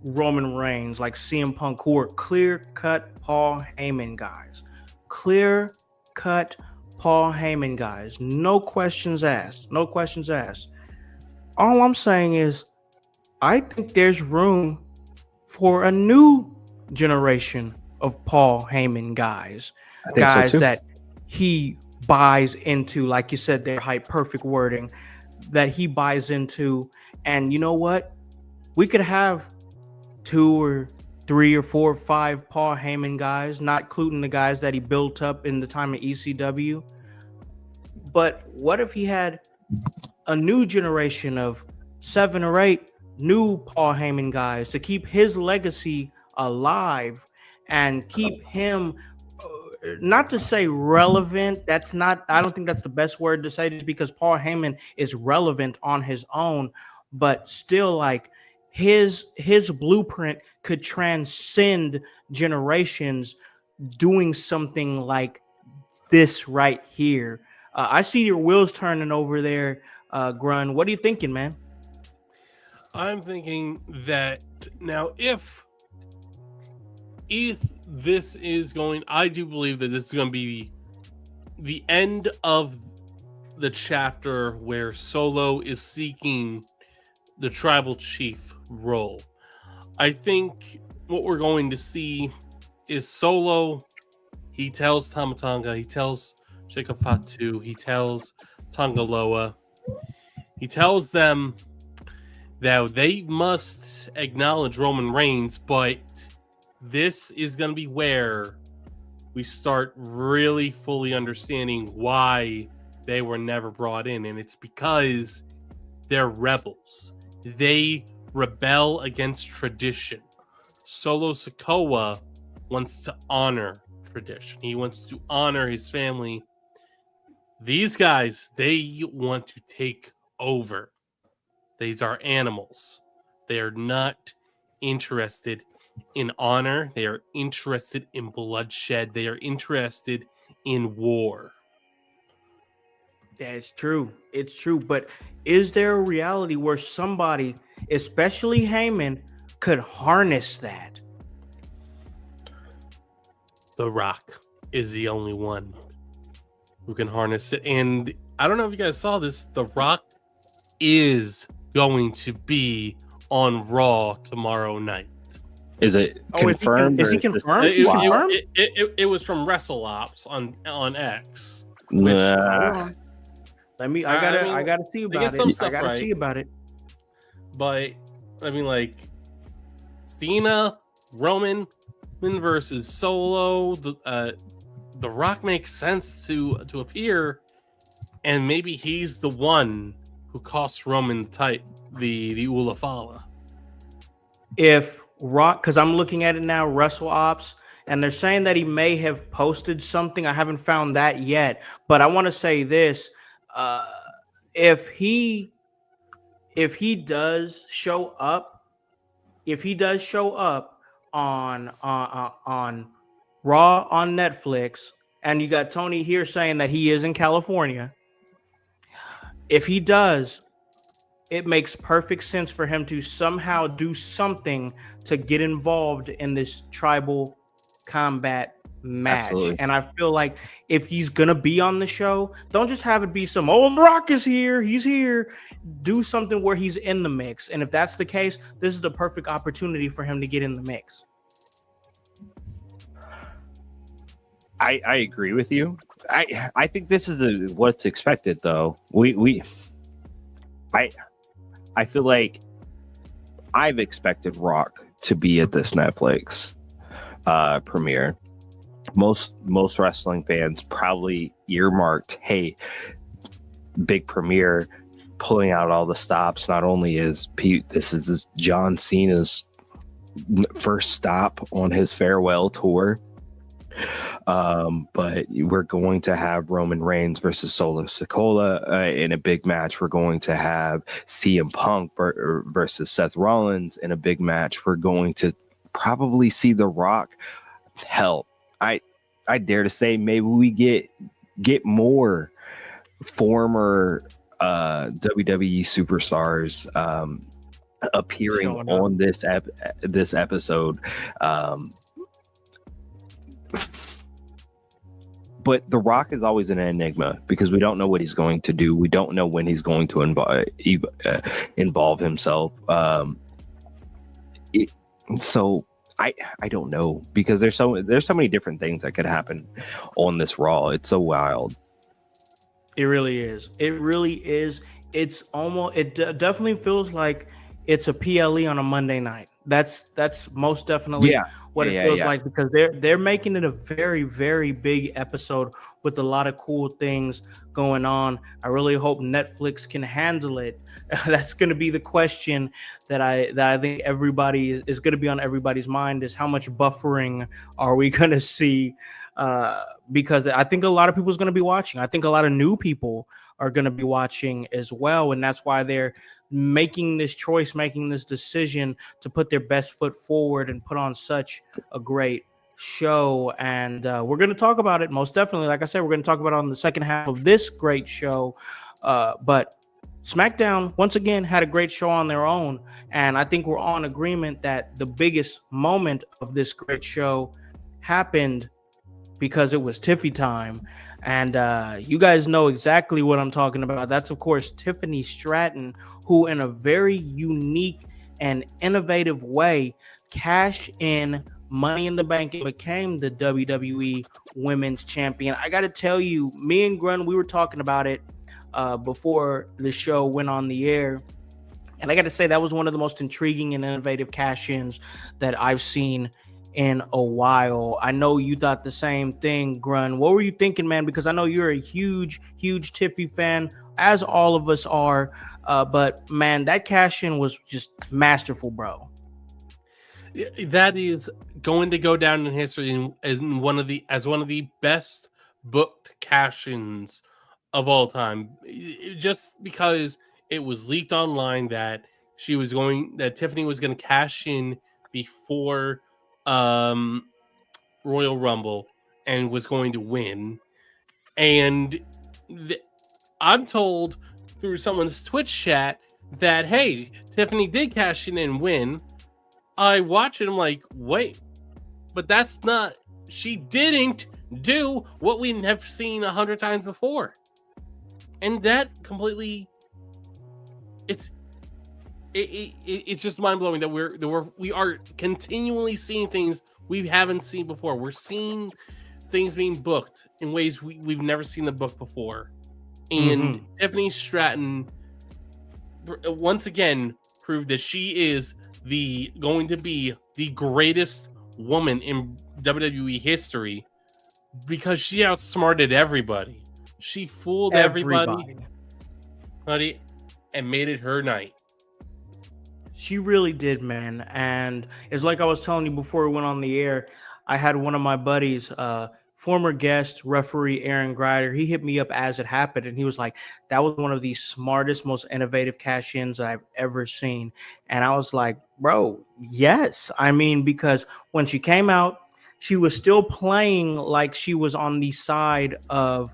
Roman Reigns, like CM Punk, who are clear-cut Paul Heyman guys, clear-cut Paul Heyman guys, no questions asked, no questions asked. All I'm saying is, I think there's room for a new generation of Paul Heyman guys, guys so too. that he buys into, like you said, their hype, perfect wording, that he buys into. And you know what? We could have 2 or 3 or 4 or 5 Paul Heyman guys, not including the guys that he built up in the time of ECW. But what if he had a new generation of 7 or 8 new Paul Heyman guys to keep his legacy alive and keep him, not to say relevant, I don't think that's the best word to say, just because Paul Heyman is relevant on his own, but still, like, his blueprint could transcend generations doing something like this right here. I see your wheels turning over there, Grun. What are you thinking, man? I'm thinking that now if this is going, I do believe that this is going to be the end of the chapter where Solo is seeking the tribal chief role. I think what we're going to see is Solo. He tells Tama Tonga, he tells Jacob Fatu, he tells Tongaloa, he tells them that they must acknowledge Roman Reigns, but this is going to be where we start really fully understanding why they were never brought in. And it's because they're rebels. They rebel against tradition. Solo Sikoa wants to honor tradition. He wants to honor his family. These guys, they want to take over. These are animals. They are not interested in honor. They are interested in bloodshed. They are interested in war. Yeah, it's true. It's true. But is there a reality where somebody, especially Heyman, could harness that? The Rock is the only one who can harness it. And I don't know if you guys saw this. The Rock is going to be on Raw tomorrow night. Is it Oh, confirmed? is he or this- confirmed? It, He's it- confirmed? it was from WrestleOps on X. Nah. Hold on. Let me. I mean, I gotta see they about get it. some I stuff gotta right. see about it. But I mean, like Cena, Roman versus Solo. The Rock makes sense to appear, and maybe he's the one who costs Roman the Ula Fala. If Rock, because I'm looking at it now, Wrestle Ops, and they're saying that he may have posted something. I haven't found that yet, but I want to say this: if he does show up, on Raw on Netflix, and you got Tony here saying that he is in California. If he does, it makes perfect sense for him to somehow do something to get involved in this tribal combat match. Absolutely. And I feel like if he's gonna be on the show, don't just have it be some The Rock is here, he's here. Do something where he's in the mix. And if that's the case, this is the perfect opportunity for him to get in the mix. I agree with you. I think this is what's expected, though. I feel like I've expected Rock to be at this Netflix premiere. Most wrestling fans probably earmarked, hey, big premiere, pulling out all the stops. Not only is this John Cena's first stop on his farewell tour, but we're going to have Roman Reigns versus Solo Sikoa in a big match. We're going to have CM Punk versus Seth Rollins in a big match. We're going to probably see The Rock. Hell, I dare to say maybe we get more former WWE superstars appearing on this episode. But The Rock is always an enigma because we don't know what he's going to do. We don't know when he's going to involve himself. So I don't know, because there's so many different things that could happen on this Raw. It's so wild. It really is. It really is. It's almost. It definitely feels like it's a PLE on a Monday night. That's most definitely what it feels like, because they're making it a very, very big episode with a lot of cool things going on. I really hope Netflix can handle it. That's going to be the question that I think everybody is going to be on everybody's mind, is how much buffering are we going to see? Because I think a lot of people is going to be watching. I think a lot of new people are going to be watching as well, and that's why they're making this choice, making this decision to put their best foot forward and put on such a great show. And we're going to talk about it most definitely. Like I said, we're going to talk about it on the second half of this great show. But SmackDown once again had a great show on their own, and I think we're all in agreement that the biggest moment of this great show happened because it was Tiffy time. And you guys know exactly what I'm talking about. That's, of course, Tiffany Stratton, who in a very unique and innovative way cashed in Money in the Bank and became the WWE Women's Champion. I got to tell you, me and Grun, we were talking about it before the show went on the air. And I got to say, that was one of the most intriguing and innovative cash-ins that I've seen in a while. I know you thought the same thing, Grun. What were you thinking, man? Because I know you're a huge Tiffy fan, as all of us are. But man, that cash-in was just masterful, bro. That is going to go down in history as one of the best booked cash-ins of all time. Just because it was leaked online that Tiffany was going to cash in before Royal Rumble and was going to win. And I'm told through someone's Twitch chat that, hey, Tiffany did cash in and win. I watch it, I'm like, wait, but that's not, she didn't do what we have seen 100 times before. And that completely, it's just mind blowing that we are continually seeing things we haven't seen before. We're seeing things being booked in ways we've never seen them booked before, and Tiffany Stratton once again proved that she is going to be the greatest woman in WWE history because she outsmarted everybody. She fooled everybody, buddy, and made it her night. She really did, man. And it's like I was telling you before we went on the air. I had one of my buddies, former guest referee Aaron Greider. He hit me up as it happened, and he was like, "That was one of the smartest, most innovative cash-ins I've ever seen." And I was like, "Bro, yes." I mean, because when she came out, she was still playing like she was on the side of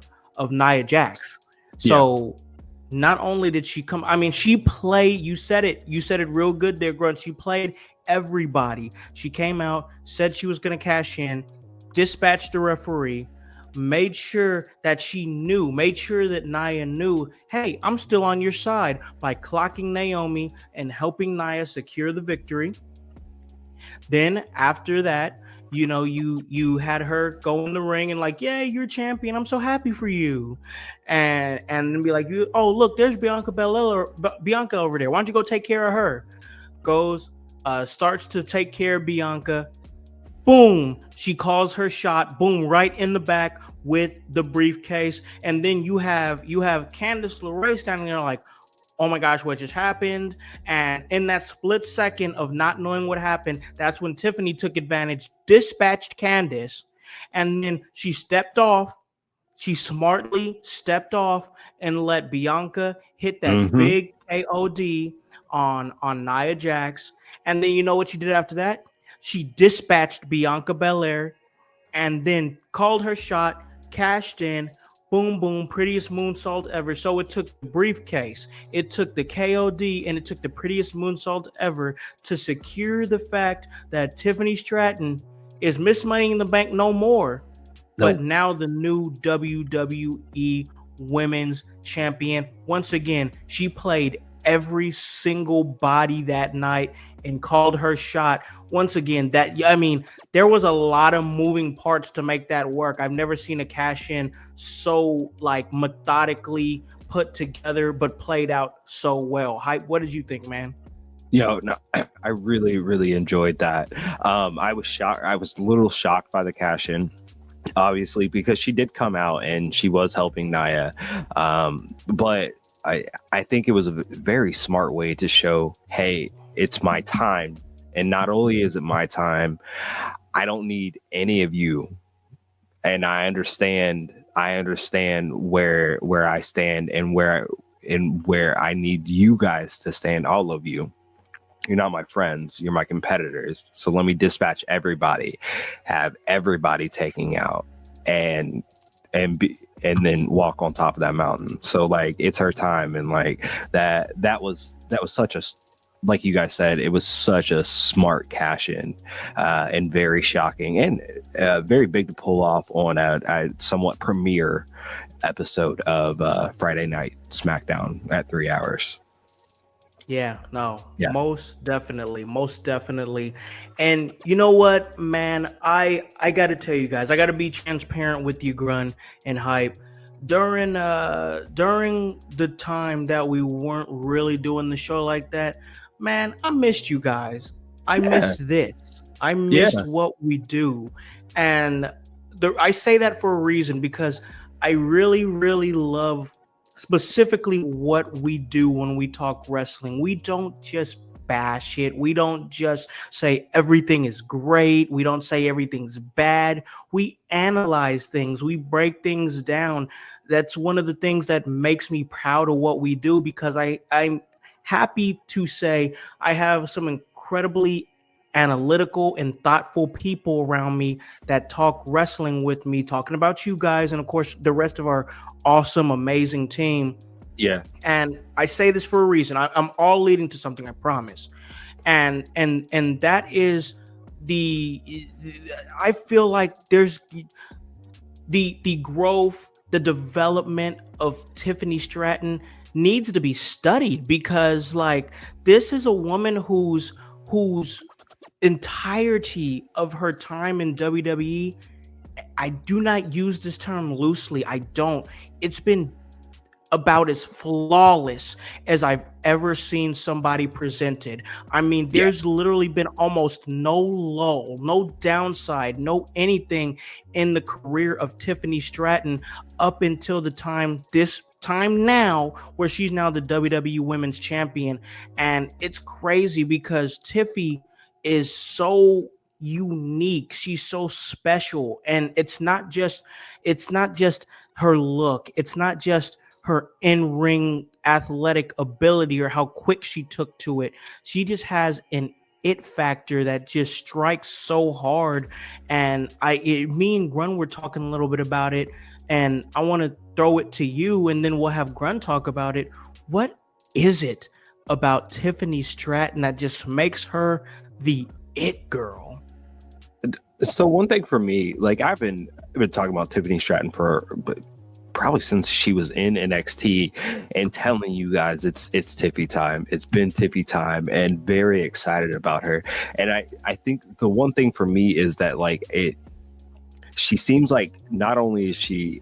Nia Jax. So. Yeah. Not only did she come, I mean, she played, you said it real good there, Grunt. She played everybody. She came out, said she was going to cash in, dispatched the referee, made sure that made sure that Nia knew, hey, I'm still on your side by clocking Naomi and helping Nia secure the victory. Then after that, you know, you had her go in the ring and like, yeah, you're champion. I'm so happy for you, and then be like, oh look, there's Bianca over there. Why don't you go take care of her? Goes, starts to take care of Bianca. Boom, she calls her shot. Boom, right in the back with the briefcase, and then you have Candice LeRae standing there like, oh my gosh, what just happened? And in that split second of not knowing what happened, that's when Tiffany took advantage, dispatched Candice, and then she stepped off. She smartly stepped off and let Bianca hit that big KOD on Nia Jax. And then you know what she did after that? She dispatched Bianca Belair and then called her shot, cashed in. Boom, boom, prettiest moonsault ever. So it took the briefcase, it took the KOD, and it took the prettiest moonsault ever to secure the fact that Tiffany Stratton is Miss Money in the Bank no more, but now the new WWE Women's Champion. Once again, she played every single body that night and called her shot. Once again, there was a lot of moving parts to make that work. I've never seen a cash in so like methodically put together but played out so well. Hype, what did you think, man? No, I really, really enjoyed that. I was shocked. I was a little shocked by the cash in, obviously, because she did come out and she was helping Nia. But I think it was a very smart way to show, hey, it's my time. And not only is it my time, I don't need any of you. And I understand where I stand and where I need you guys to stand, all of you. You're not my friends, you're my competitors. So let me dispatch everybody, have everybody taking out and then walk on top of that mountain. So like, it's her time. And like that was such a, like you guys said, it was such a smart cash in, and very shocking and very big to pull off on a somewhat premiere episode of Friday Night SmackDown at 3 hours. Yeah, most definitely. And you know what, man, I got to tell you guys, I got to be transparent with you, Grun and Hype. During the time that we weren't really doing the show like that, man, I missed you guys. I missed this. I missed what we do. And I say that for a reason, because I really, really love specifically what we do when we talk wrestling. We don't just bash it. We don't just say everything is great. We don't say everything's bad. We analyze things. We break things down. That's one of the things that makes me proud of what we do, because I'm happy to say I have some incredibly analytical and thoughtful people around me that talk wrestling with me, talking about you guys and of course the rest of our awesome, amazing team. Yeah. And I say this for a reason. I'm all leading to something, I promise. And that is I feel like there's the growth, the development of Tiffany Stratton needs to be studied, because like this is a woman whose entirety of her time in WWE, I do not use this term loosely. I don't. It's been about as flawless as I've ever seen somebody presented. I mean, Yeah. there's literally been almost no lull, no downside, no anything in the career of Tiffany Stratton up until the time this time now, where she's now the WWE Women's Champion. And it's crazy because Tiffy is so unique. She's so special. And it's not just her look. It's not just her in-ring athletic ability or how quick she took to it. She just has an it factor that just strikes so hard. And me and Grun were talking a little bit about it, and I want to throw it to you, and then we'll have Grun talk about it. What is it about Tiffany Stratton that just makes her the it girl? So one thing for me, like I've been talking about Tiffany Stratton for probably since she was in NXT, and telling you guys it's Tiffy time. It's been Tiffy time, and very excited about her. And I think the one thing for me is that like she seems like not only is she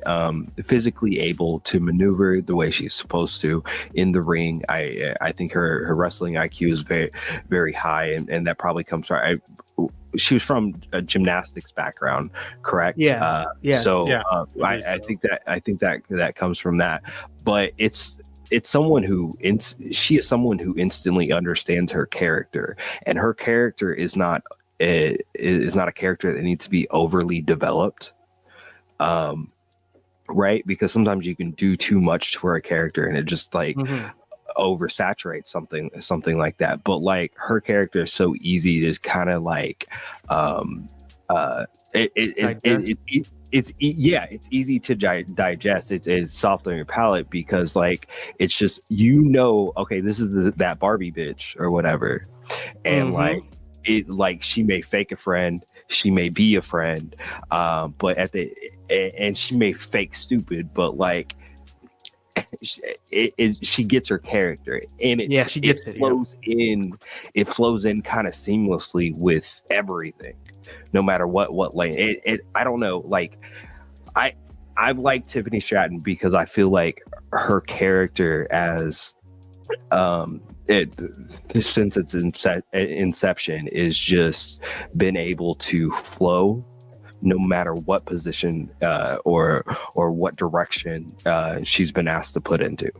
physically able to maneuver the way she's supposed to in the ring. I think her wrestling IQ is very, very high, and that probably comes from she was from a gymnastics background, correct? Yeah. I think that comes from that. But it's someone who she is someone who instantly understands her character, and her character is not a character that needs to be overly developed, right? Because sometimes you can do too much for a character and it just like oversaturates something like that. But like her character is so easy to kind of like it's easy to digest. It's soft on your palate, because like it's just, okay, this is that Barbie bitch or whatever, and like it, like she may fake a friend, she may be a friend, but and she may fake stupid, but like she gets her character, and it flows in kind of seamlessly with everything, no matter what lane. I don't know, like I like Tiffany Stratton because I feel like her character as since its inception is just been able to flow no matter what position or what direction she's been asked to put into.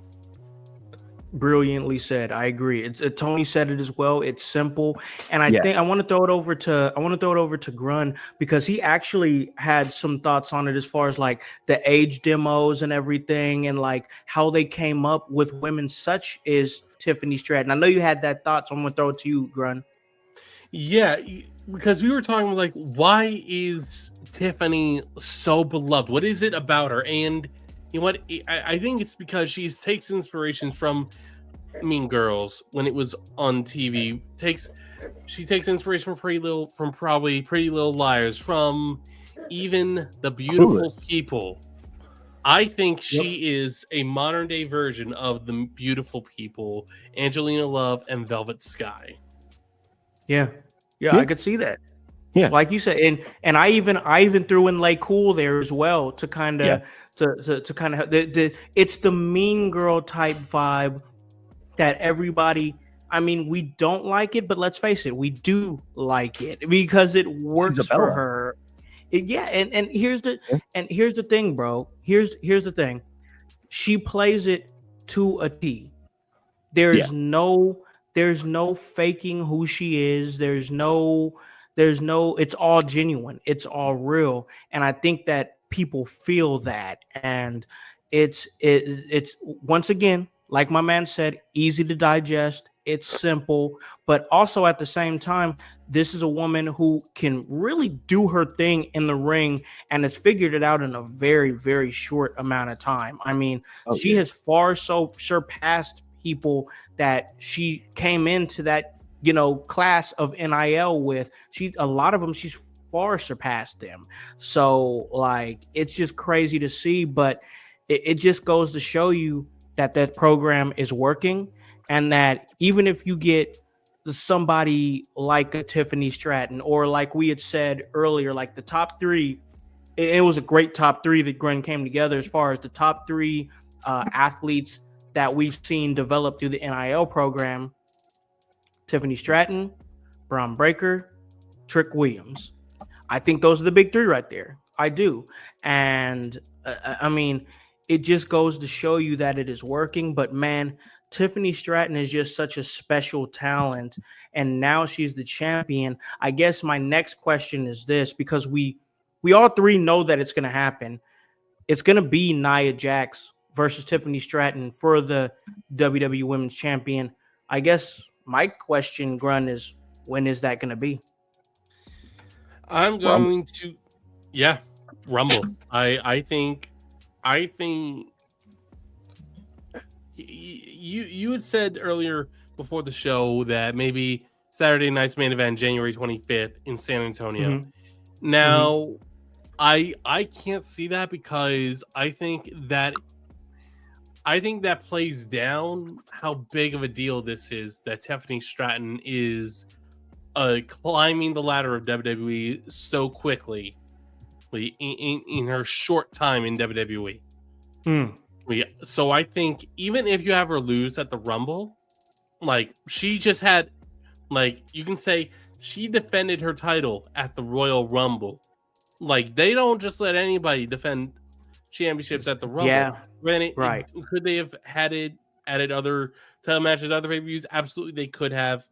Brilliantly said. I agree. Tony said it as well. It's simple, and I think I want to throw it over to Grun, because he actually had some thoughts on it as far as like the age demos and everything, and like how they came up with women such as Tiffany Stratton. I know you had that thought, so I'm gonna throw it to you, Grun. Yeah, because we were talking like, why is Tiffany so beloved? What is it about her? And you know what? I think it's because she takes inspiration from Mean Girls when it was on TV. She takes inspiration from probably Pretty Little Liars, from even The Beautiful People. I think she is a modern day version of The Beautiful People, Angelina Love and Velvet Sky. Yeah, I could see that. Yeah, like you said, and I even threw in Lay Cool there as well to kind of to kind of it's the Mean Girl type vibe that everybody. I mean, we don't like it, but let's face it, we do like it because it works for her. And here's the thing, bro. Here's the thing. She plays it to a T. There's no faking who she is. There's no it's all genuine. It's all real. And I think that people feel that. And it's once again, like my man said, easy to digest. It's simple, but also at the same time, this is a woman who can really do her thing in the ring and has figured it out in a very, very short amount of time. I mean, she has far so surpassed people that she came into that class of NIL with. A lot of them, she's far surpassed them. So like, it's just crazy to see, but it just goes to show you that program is working, and that even if you get somebody like a Tiffany Stratton, or like we had said earlier, like the top three, it was a great top three that Gren came together as far as the top three athletes that we've seen develop through the NIL program: Tiffany Stratton, Braun Breaker, Trick Williams. I think those are the big three right there. I do. And I mean, it just goes to show you that it is working. But man, Tiffany Stratton is just such a special talent. And now she's the champion. I guess my next question is this, because we all three know that it's going to happen. It's going to be Nia Jax versus Tiffany Stratton for the WWE Women's Champion. I guess my question, Grun, is when is that going to be? I'm going to, Rumble. I think you had said earlier before the show that maybe Saturday night's main event, January 25th in San Antonio. Mm-hmm. Now, I can't see that because I think that plays down how big of a deal this is, that Tiffany Stratton is climbing the ladder of WWE so quickly in her short time in WWE. So I think even if you have her lose at the Rumble, like she just had, like you can say she defended her title at the Royal Rumble. Like they don't just let anybody defend championships at the Rumble. Yeah, right. Could they have added other title matches, other pay-per-views? Absolutely, they could have.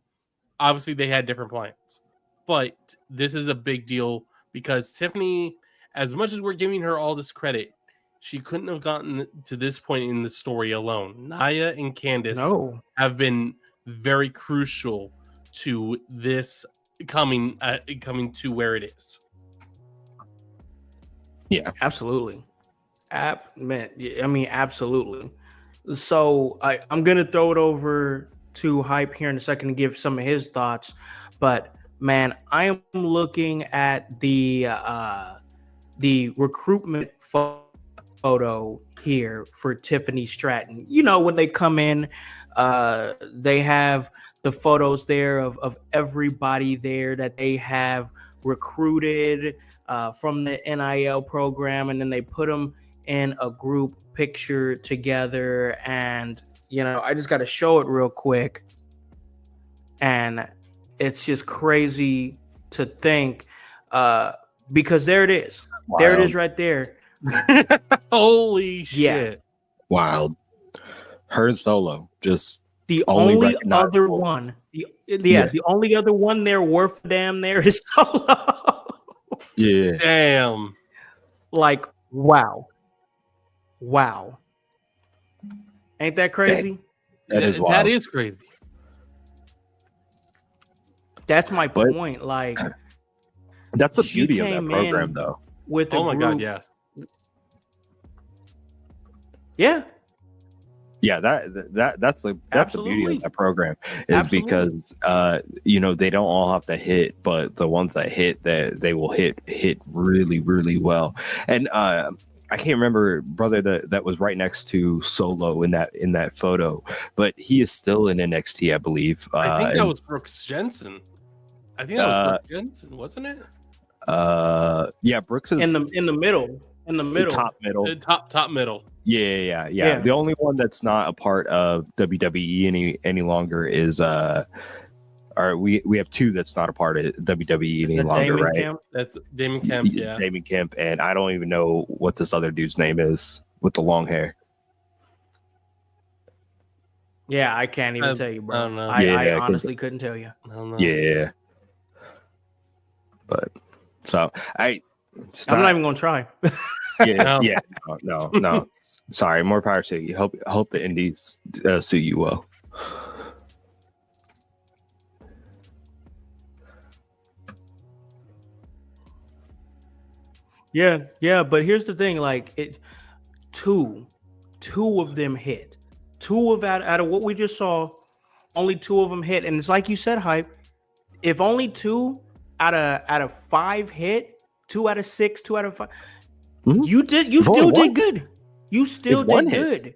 Obviously, they had different plans, but this is a big deal because Tiffany, as much as we're giving her all this credit, she couldn't have gotten to this point in the story alone. Nia and Candice have been very crucial to this coming to where it is. Yeah, absolutely. Absolutely. So I'm going to throw it over to Hype here in a second to give some of his thoughts. But man, I am looking at the recruitment photo here for Tiffany Stratton. You know, when they come in, they have the photos there of everybody there that they have recruited from the NIL program, and then they put them in a group picture together. And you know, I just got to show it real quick. And it's just crazy to think because there it is. Wow. There it is right there. Holy shit. Wild. Her and Solo. Just the only other one. The only other one there worth a damn there is Solo. Yeah. Damn. Like, wow. Ain't that crazy? That is wild. That is crazy. That's my point. Like, that's the beauty of that program, though. With oh my god, yes. Yeah. Yeah, that's the beauty of that program is because you know, they don't all have to hit, but the ones that hit, that they will hit really, really well. And I can't remember brother that was right next to Solo in that photo, but he is still in NXT, I believe. I think that was Brooks Jensen. I think that was Brooks Jensen, wasn't it? Yeah, Brooks is in the middle. In the middle. Top middle. Top middle. Yeah. The only one that's not a part of WWE any longer is or we have two that's not a part of WWE any longer, right? Kemp? That's Damon Kemp, yeah. Damon Kemp, and I don't even know what this other dude's name is with the long hair. Yeah, I can't even tell you, bro. I don't know. I honestly couldn't tell you. I don't know. Yeah. But so I'm not even gonna try. No. Sorry, more power to you. Hope the indies suit you well. Yeah, but here's the thing, like two of them hit. Out of what we just saw, only two of them hit. And it's like you said, Hype, if only two out of five hit, 2 out of 6, 2 out of 5, you still did good. You still did good.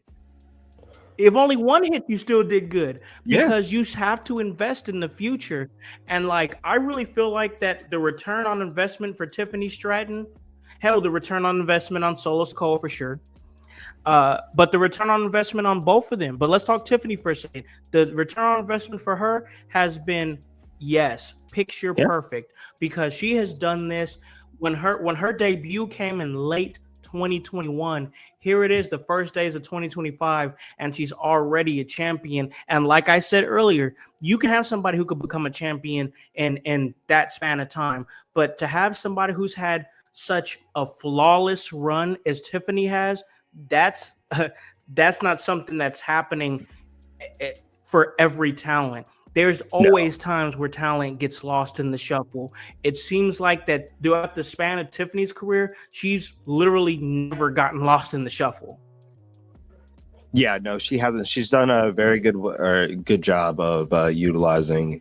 If only one hit, you still did good Yeah. because you have to invest in the future. And like, I really feel like that the return on investment for Tiffany Stratton, hell, the return on investment on Solo Sikoa for sure. But the return on investment on both of them. But let's talk Tiffany for a second. The return on investment for her has been, yes, picture Yeah. perfect, because she has done this when her debut came in late 2021. Here it is, the first days of 2025, and she's already a champion. And like I said earlier, you can have somebody who could become a champion in that span of time, but to have somebody who's had such a flawless run as Tiffany has, that's that's not something that's happening for every talent. There's always times where talent gets lost in the shuffle. It seems like that throughout the span of Tiffany's career, she's literally never gotten lost in the shuffle. Yeah, no, she hasn't. She's done a very good job of utilizing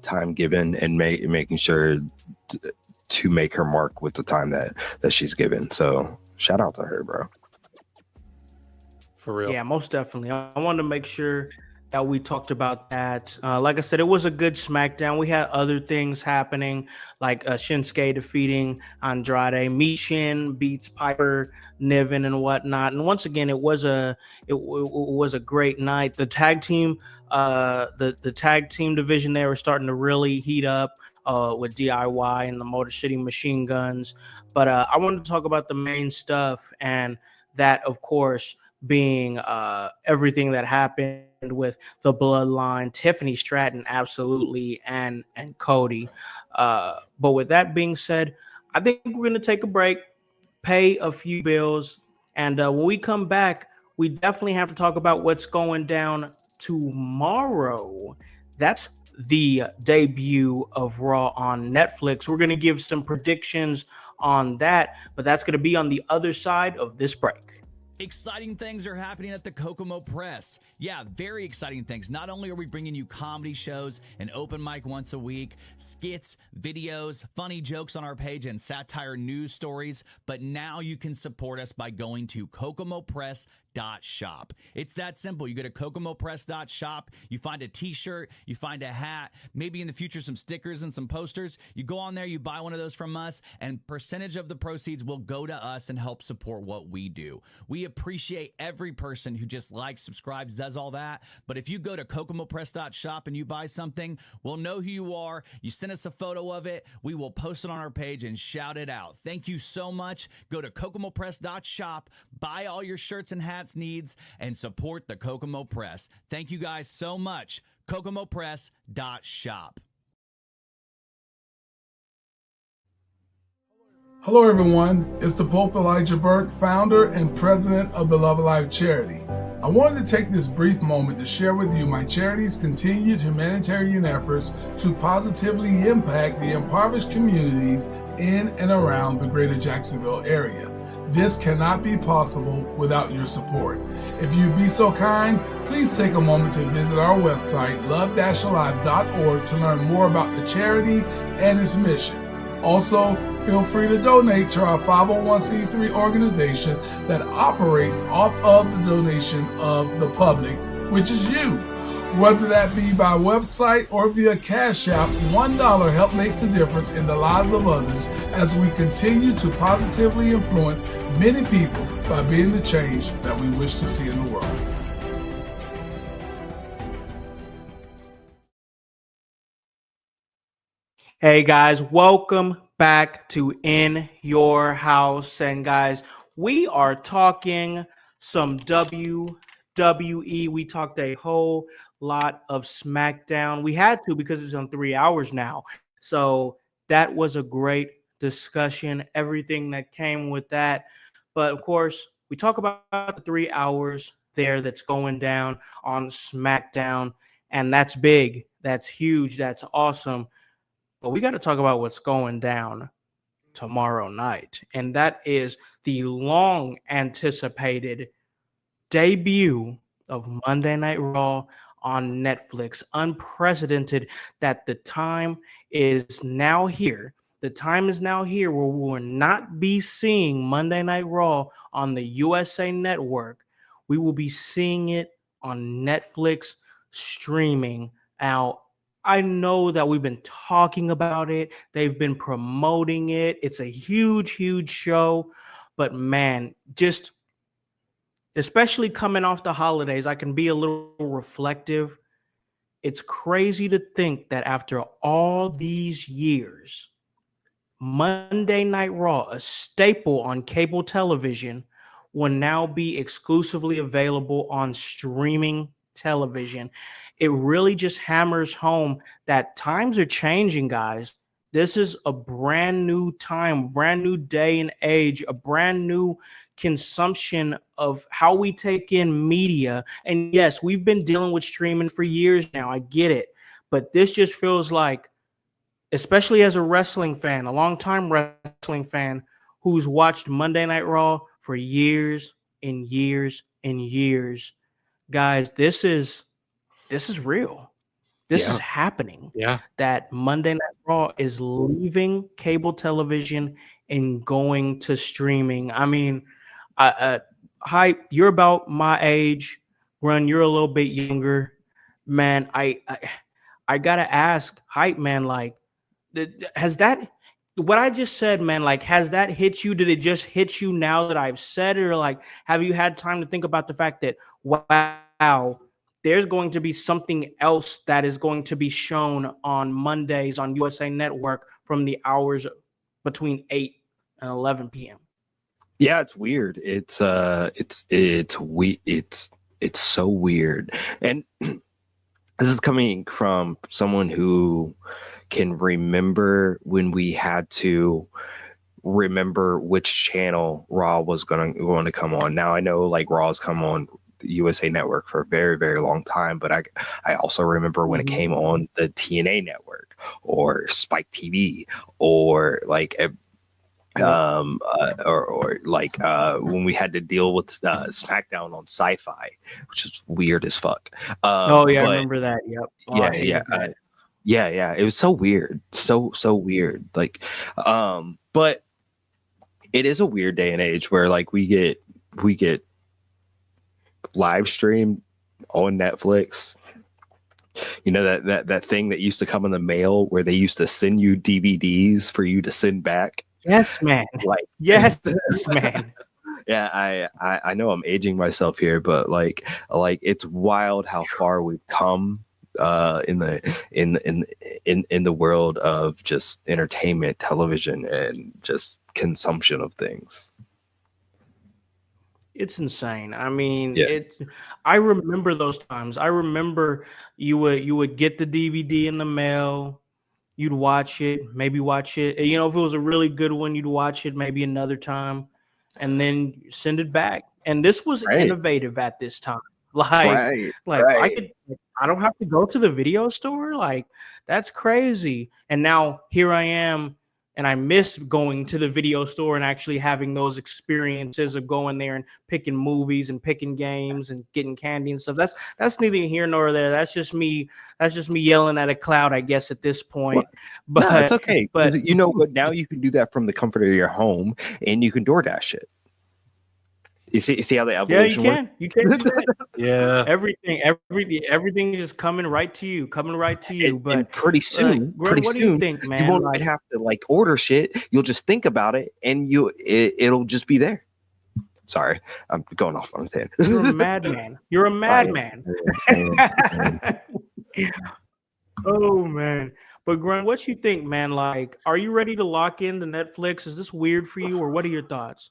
time given and making sure to make her mark with the time that she's given. So shout out to her, bro. For real. Yeah, most definitely. I wanted to make sure that we talked about that. Like I said, it was a good SmackDown. We had other things happening, like Shinsuke defeating Andrade. Michin beats Piper Niven and whatnot. And once again, it was a great night. The tag team, the tag team division, they were starting to really heat up with DIY and the Motor City Machine Guns. But I wanted to talk about the main stuff, and that, of course, being everything that happened with the Bloodline, Tiffany Stratton, absolutely, and Cody. But with that being said, I think we're going to take a break, pay a few bills, and when we come back, we definitely have to talk about what's going down tomorrow. That's the debut of Raw on Netflix. We're going to give some predictions on that, but that's going to be on the other side of this break. Exciting things are happening at the Kokomo Press. Yeah, very exciting things. Not only are we bringing you comedy shows, an open mic once a week, skits, videos, funny jokes on our page, and satire news stories, but now you can support us by going to kokomopress.shop. It's that simple. You go to kokomopress.shop, you find a t-shirt, you find a hat, maybe in the future some stickers and some posters. You go on there, you buy one of those from us, and percentage of the proceeds will go to us and help support what we do. We appreciate every person who just likes, subscribes, does all that. But if you go to kokomopress.shop and you buy something, we'll know who you are. You send us a photo of it. We will post it on our page and shout it out. Thank you so much. Go to kokomopress.shop, buy all your shirts and hats needs, and support the Kokomo Press. Thank you guys so much. kokomopress.shop. Hello, everyone. It's the Pope Elijah Burke, founder and president of the Love Alive charity. I wanted to take this brief moment to share with you my charity's continued humanitarian efforts to positively impact the impoverished communities in and around the greater Jacksonville area. This cannot be possible without your support. If you'd be so kind, please take a moment to visit our website, love-alive.org, to learn more about the charity and its mission. Also, feel free to donate to our 501c3 organization that operates off of the donation of the public, which is you. Whether that be by website or via Cash App, $1 help makes a difference in the lives of others as we continue to positively influence many people by being the change that we wish to see in the world. Hey guys, welcome back to In Your House. And guys, we are talking some WWE. We talked a whole lot of SmackDown. We had to because it's on 3 hours now. So that was a great discussion, everything that came with that. But of course, we talk about the 3 hours there that's going down on SmackDown. And that's big. That's huge. That's awesome. But we got to talk about what's going down tomorrow night. And that is the long anticipated debut of Monday Night Raw on Netflix. Unprecedented that the time is now here. The time is now here where we will not be seeing Monday Night Raw on the USA Network. We will be seeing it on Netflix streaming. Now, I know that we've been talking about it, they've been promoting it. It's a huge, huge show. But man, just especially coming off the holidays, I can be a little reflective. It's crazy to think that after all these years, Monday Night Raw, a staple on cable television, will now be exclusively available on streaming television. It really just hammers home that times are changing, guys. This is a brand new time, brand new day and age, a brand new consumption of how we take in media. And yes, we've been dealing with streaming for years now. I get it. But this just feels like, especially as a wrestling fan, a long-time wrestling fan who's watched Monday Night Raw for years and years and years. Guys, this is real. This is happening. Yeah. That Monday Night Raw is leaving cable television and going to streaming. I mean, Hype, you're about my age. Run, you're a little bit younger. Man, I gotta ask, Hype, man, like, has that, what I just said, man, like, has that hit you? Did it just hit you now that I've said it? Or like, have you had time to think about the fact that, wow, there's going to be something else that is going to be shown on Mondays on USA Network from the hours between 8 and 11 p.m.? Yeah, it's weird. It's so weird. And this is coming from someone who can remember when we had to remember which channel Raw was going to come on. Now I know like Raw's come on the USA Network for a very, very long time, but I also remember when it came on the TNA network or Spike TV or like or like when we had to deal with SmackDown on Sci-Fi, which is weird as fuck. I remember that. Yep. Oh, Yeah. It was so weird, so weird. Like, but it is a weird day and age where like we get live stream on Netflix. You know that thing that used to come in the mail where they used to send you DVDs for you to send back. Yes, man. Like, yes, man. Yeah, I know I'm aging myself here, but like it's wild how far we've come in the world of just entertainment, television, and just consumption of things. It's insane. I mean, I remember those times. I remember you would get the DVD in the mail. You'd watch it, maybe watch it. You know, if it was a really good one, you'd watch it maybe another time, and then send it back. And this was innovative at this time. I don't have to go to the video store. Like, that's crazy. And now here I am, and I miss going to the video store and actually having those experiences of going there and picking movies and picking games and getting candy and stuff. That's neither here nor there. That's just me yelling at a cloud, I guess, at this point. But no, it's okay. But you know what? Now you can do that from the comfort of your home, and you can DoorDash it. You see how the evolution works? You can. Yeah. Everything is just coming right to you. And pretty soon, what do you think, man? You won't have to like order shit. You'll just think about it, and it'll just be there. Sorry, I'm going off on a tangent. You're a madman. You're a madman. Oh man. But Grunt, what you think, man? Like, are you ready to lock into Netflix? Is this weird for you, or what are your thoughts?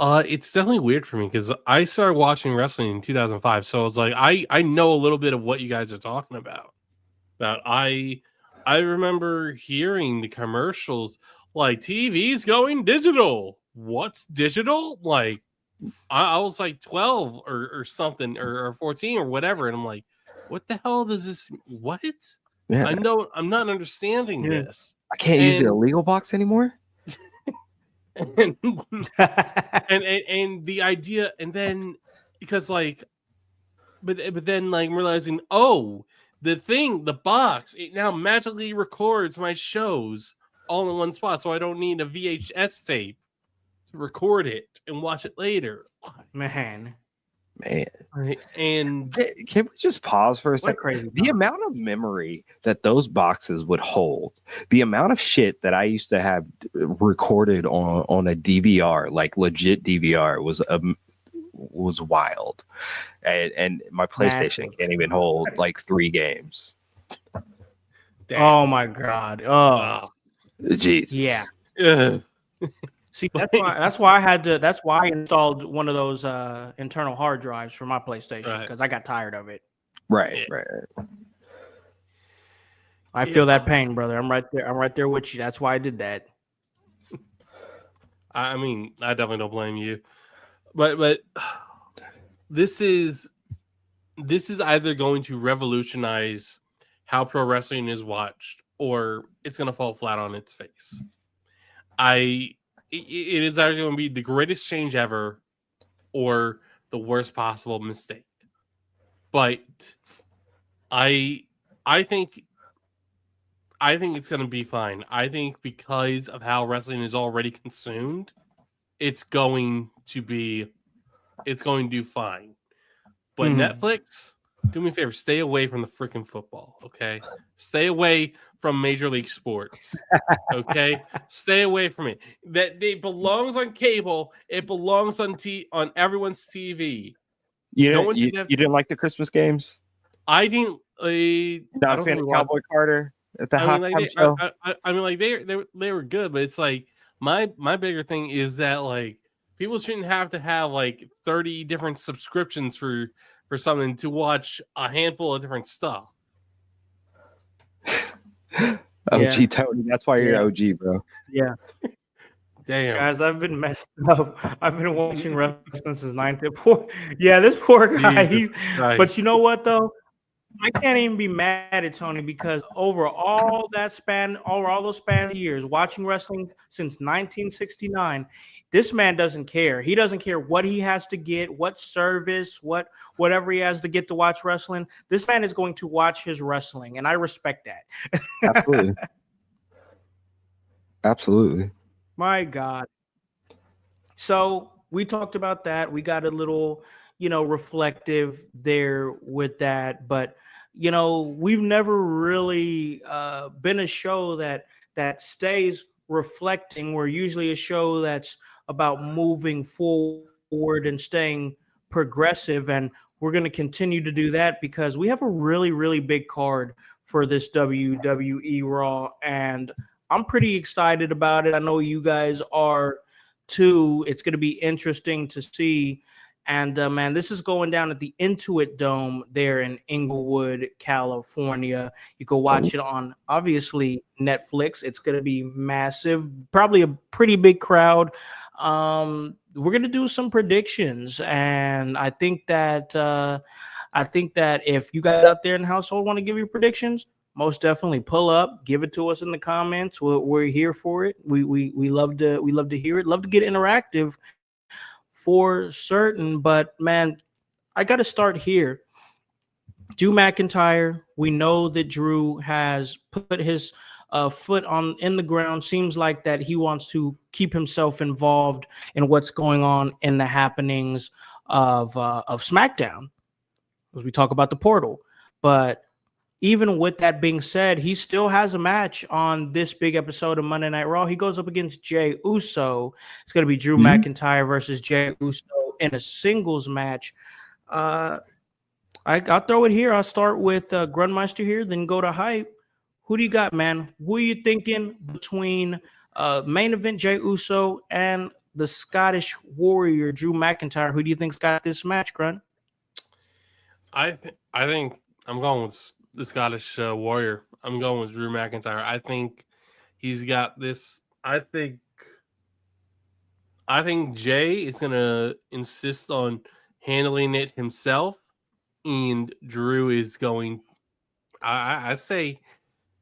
It's definitely weird for me because I started watching wrestling in 2005, so it's like I know a little bit of what you guys are talking about. I remember hearing the commercials like TV's going digital. What's digital? Like I was like 12 or something or 14 or whatever, and I'm like, what the hell does this? What? Yeah. I'm not understanding this. I can't use the illegal box anymore. and the idea, and then because like, but then like realizing, oh, the box, it now magically records my shows all in one spot, so I don't need a VHS tape to record it and watch it later. Man, Man. And Can we just pause for a What a second? crazy The time. amount of memory that those boxes would hold, the amount of shit that I used to have recorded on a DVR, like legit DVR, was wild. And my PlayStation Massive. can't even hold like 3 games. damn. Oh my god. Oh Jesus. yeah. Ugh. See, that's why I installed one of those internal hard drives for my PlayStation Right. because I got tired of it. Right, Yeah. right. I feel that pain, brother. I'm right there. I'm right there with you. That's why I did that. I mean, I definitely don't blame you. But this is either going to revolutionize how pro wrestling is watched, or it's going to fall flat on its face. It is either going to be the greatest change ever, or the worst possible mistake. But I think it's going to be fine. I think because of how wrestling is already consumed, it's going to do fine. But Netflix, do me a favor, stay away from the freaking football, okay? Stay away from Major League Sports, okay? Stay away from it. That it belongs on cable. It belongs on everyone's TV. You didn't like the Christmas games? I didn't. Not a fan of Cowboy Carter at the halftime show? I mean, like they were good, but it's like my bigger thing is that like people shouldn't have to have like 30 different subscriptions for something to watch a handful of different stuff. OG Tony, that's why you're OG, bro. Yeah. Damn. Guys, I've been messed up. I've been watching wrestling since 9th. Yeah, this poor guy. But you know what though? I can't even be mad at Tony because over all those span of years, watching wrestling since 1969, this man doesn't care. He doesn't care what he has to get, what service, whatever he has to get to watch wrestling. This man is going to watch his wrestling, and I respect that. Absolutely. Absolutely. My God. So we talked about that. We got a little, reflective there with that. But, we've never really been a show that stays reflecting. We're usually a show that's about moving forward and staying progressive. And we're going to continue to do that because we have a really, really big card for this WWE Raw. And I'm pretty excited about it. I know you guys are too. It's going to be interesting to see. And man, this is going down at the Intuit Dome there in Inglewood, California. You can watch it on obviously Netflix. It's going to be massive, probably a pretty big crowd. We're going to do some predictions, and I think that if you guys out there in the household want to give your predictions, most definitely pull up, give it to us in the comments. We're here for it. We love to hear it. Love to get interactive for certain. But man, I got to start here. Drew McIntyre. We know that Drew has put his foot in the ground. Seems like that he wants to keep himself involved in what's going on in the happenings of SmackDown, as we talk about the portal. But even with that being said, he still has a match on this big episode of Monday Night Raw. He goes up against Jey Uso. It's going to be Drew McIntyre versus Jey Uso in a singles match. I'll throw it here. I'll start with Grunmeister here, then go to Hype. Who do you got, man? Who are you thinking between main event Jey Uso and the Scottish Warrior Drew McIntyre? Who do you think's got this match, Grun? I think I'm going with the Scottish Warrior. I'm going with Drew McIntyre. I think he's got this. I think Jay is going to insist on handling it himself, and Drew is going. I say,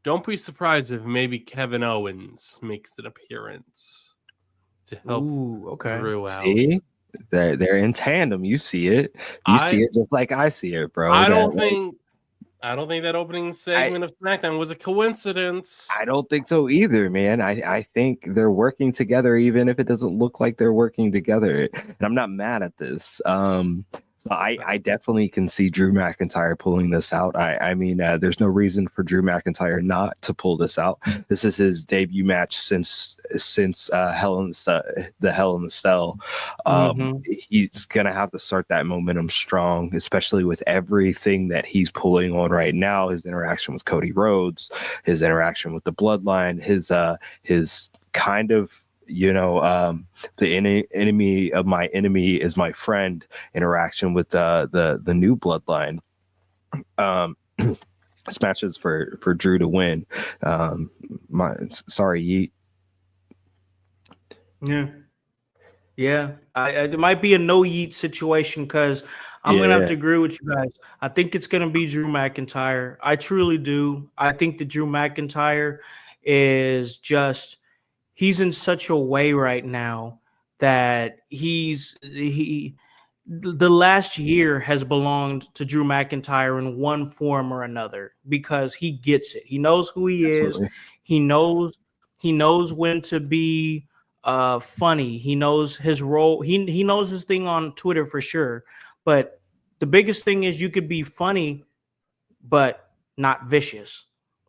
don't be surprised if maybe Kevin Owens makes an appearance to help Drew out. See? They're in tandem. You see it. You see it just like I see it, bro. I don't think that opening segment of SmackDown was a coincidence. I don't think so either, man. I think they're working together, even if it doesn't look like they're working together. And I'm not mad at this. So I definitely can see Drew McIntyre pulling this out. I mean, there's no reason for Drew McIntyre not to pull this out. This is his debut match since Hell in the Hell in the Cell. He's gonna have to start that momentum strong, especially with everything that he's pulling on right now. His interaction with Cody Rhodes, his interaction with the Bloodline, his kind of, the enemy of my enemy is my friend interaction with the new Bloodline. This match is for Drew to win. Sorry, Yeet. Yeah. It might be a no Yeet situation because I'm gonna have to agree with you guys. I think it's gonna be Drew McIntyre. I truly do. I think that Drew McIntyre is just. He's in such a way right now that the last year has belonged to Drew McIntyre in one form or another because he gets it. He knows who he is. He knows when to be funny. He knows his role. He knows his thing on Twitter for sure. But the biggest thing is you could be funny, but not vicious.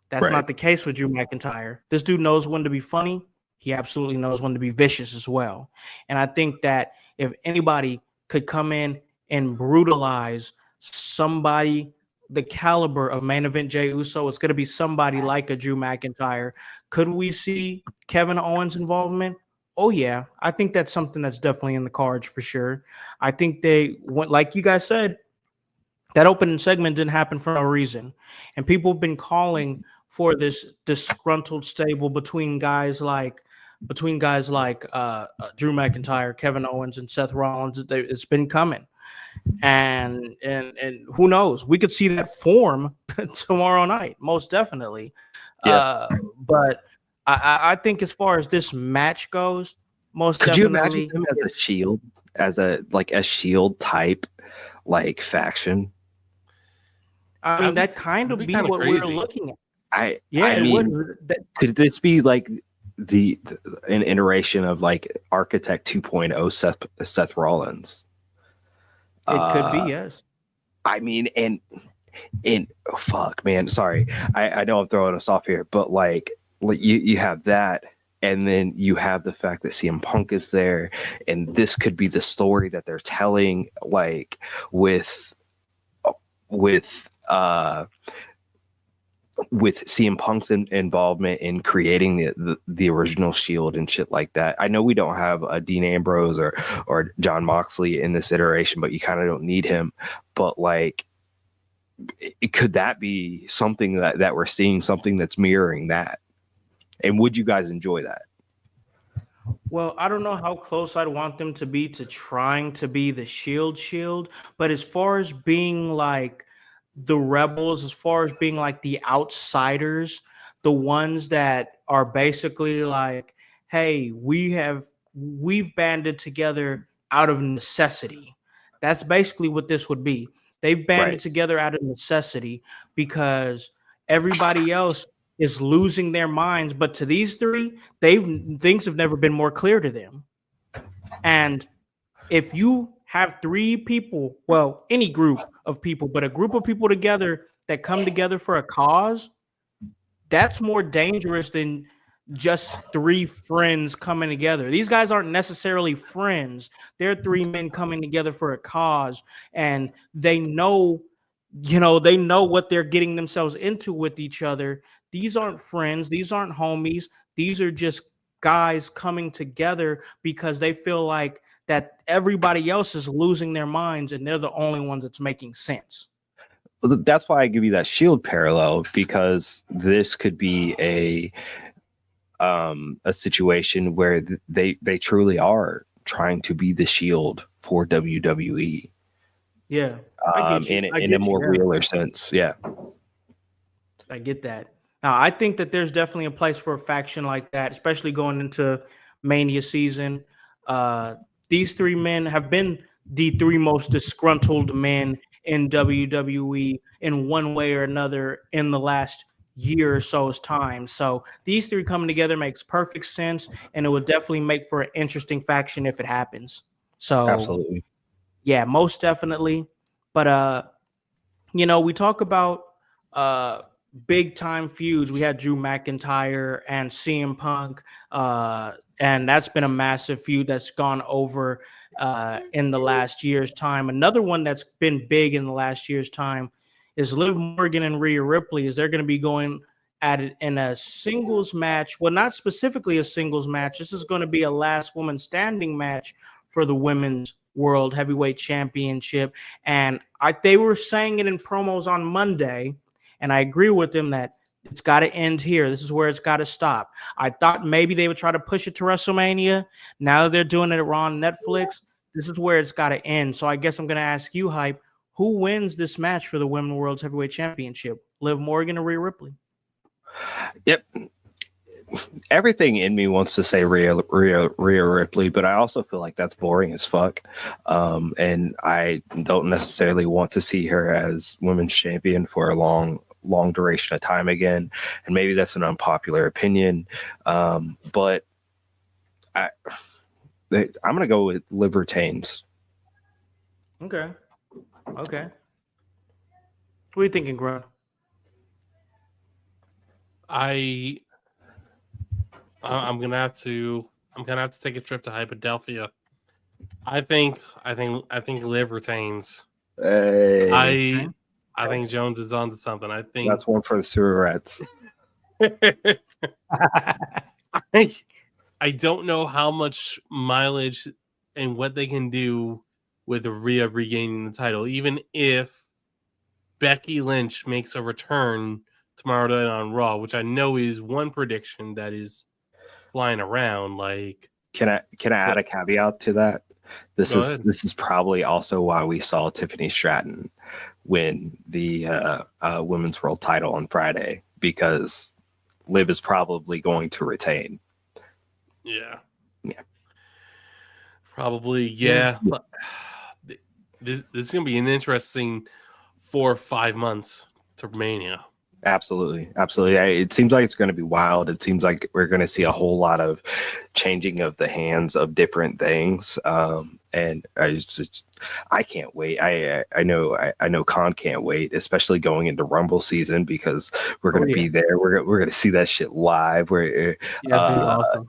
That's not the case with Drew McIntyre. This dude knows when to be funny. He absolutely knows when to be vicious as well. And I think that if anybody could come in and brutalize somebody the caliber of main event Jey Uso, it's going to be somebody like a Drew McIntyre. Could we see Kevin Owens' involvement? Oh, yeah. I think that's something that's definitely in the cards for sure. I think they went, like you guys said, that opening segment didn't happen for no reason. And people have been calling for this disgruntled stable between guys like Drew McIntyre, Kevin Owens, and Seth Rollins. It's been coming, and who knows? We could see that form tomorrow night, most definitely. But I think as far as this match goes, most could definitely, you imagine them as a Shield, as a Shield type like faction? I mean, that kind of be what we're looking at. I mean, could this be like an iteration of like Architect 2.0 Seth Rollins? It could be, yes. I mean, and fuck, man, sorry, I know I'm throwing us off here, but like you have that, and then you have the fact that CM Punk is there, and this could be the story that they're telling, like with CM Punk's involvement in creating the original Shield and shit like that. I know we don't have a Dean Ambrose or John Moxley in this iteration, but you kind of don't need him. But like, could that be something that we're seeing, something that's mirroring that? And would you guys enjoy that? Well, I don't know how close I'd want them to be to trying to be the Shield, but as far as being like the rebels, as far as being like the outsiders, the ones that are basically like, hey, we've banded together out of necessity. That's basically what this would be. They've banded together out of necessity because everybody else is losing their minds. But to these three, things have never been more clear to them. And if you have three people, well, any group of people, but a group of people together that come together for a cause, that's more dangerous than just three friends coming together. These guys aren't necessarily friends. They're three men coming together for a cause, and they know what they're getting themselves into with each other. These aren't friends. These aren't homies. These are just guys coming together because they feel like that everybody else is losing their minds and they're the only ones that's making sense. That's why I give you that Shield parallel, because this could be a situation where they truly are trying to be the Shield for WWE. Yeah, in a more realer sense. Yeah, I get that. Now, I think that there's definitely a place for a faction like that, especially going into Mania season. These three men have been the three most disgruntled men in WWE in one way or another in the last year or so's time. So these three coming together makes perfect sense, and it would definitely make for an interesting faction if it happens. So absolutely. Yeah, most definitely. But we talk about uh big time feuds. We had Drew McIntyre and CM Punk, and that's been a massive feud that's gone over in the last year's time. Another one that's been big in the last year's time is Liv Morgan and Rhea Ripley. Is they're going to be going at it in a singles match? Well, not specifically a singles match. This is going to be a last woman standing match for the women's World Heavyweight Championship. And they were saying it in promos on Monday, and I agree with them that it's got to end here. This is where it's got to stop. I thought maybe they would try to push it to WrestleMania. Now that they're doing it at Raw on Netflix, this is where it's got to end. So I guess I'm going to ask you, Hype, who wins this match for the Women's World Heavyweight Championship? Liv Morgan or Rhea Ripley? Yep. Everything in me wants to say Rhea Ripley, but I also feel like that's boring as fuck. And I don't necessarily want to see her as women's champion for a long duration of time again. And maybe that's an unpopular opinion. But I'm going to go with Liv retains. Okay. What are you thinking, Grunt? I'm gonna have to take a trip to Hypadelphia. I think Liv retains. Hey. I think Jones is onto something. I think That's one for the sewer rats. I don't know how much mileage and what they can do with Rhea regaining the title, even if Becky Lynch makes a return tomorrow night on Raw, which I know is one prediction that is flying around. Like, can I add a caveat to that? This is probably also why we saw Tiffany Stratton win the women's world title on Friday, because Liv is probably going to retain. Yeah. Probably, yeah. But this is gonna be an interesting 4 or 5 months to Mania. Absolutely. It seems like it's going to be wild. It seems like we're going to see a whole lot of changing of the hands of different things. And I can't wait. I know Khan can't wait, especially going into Rumble season, because we're going to be there. We're going to see that shit live. Awesome.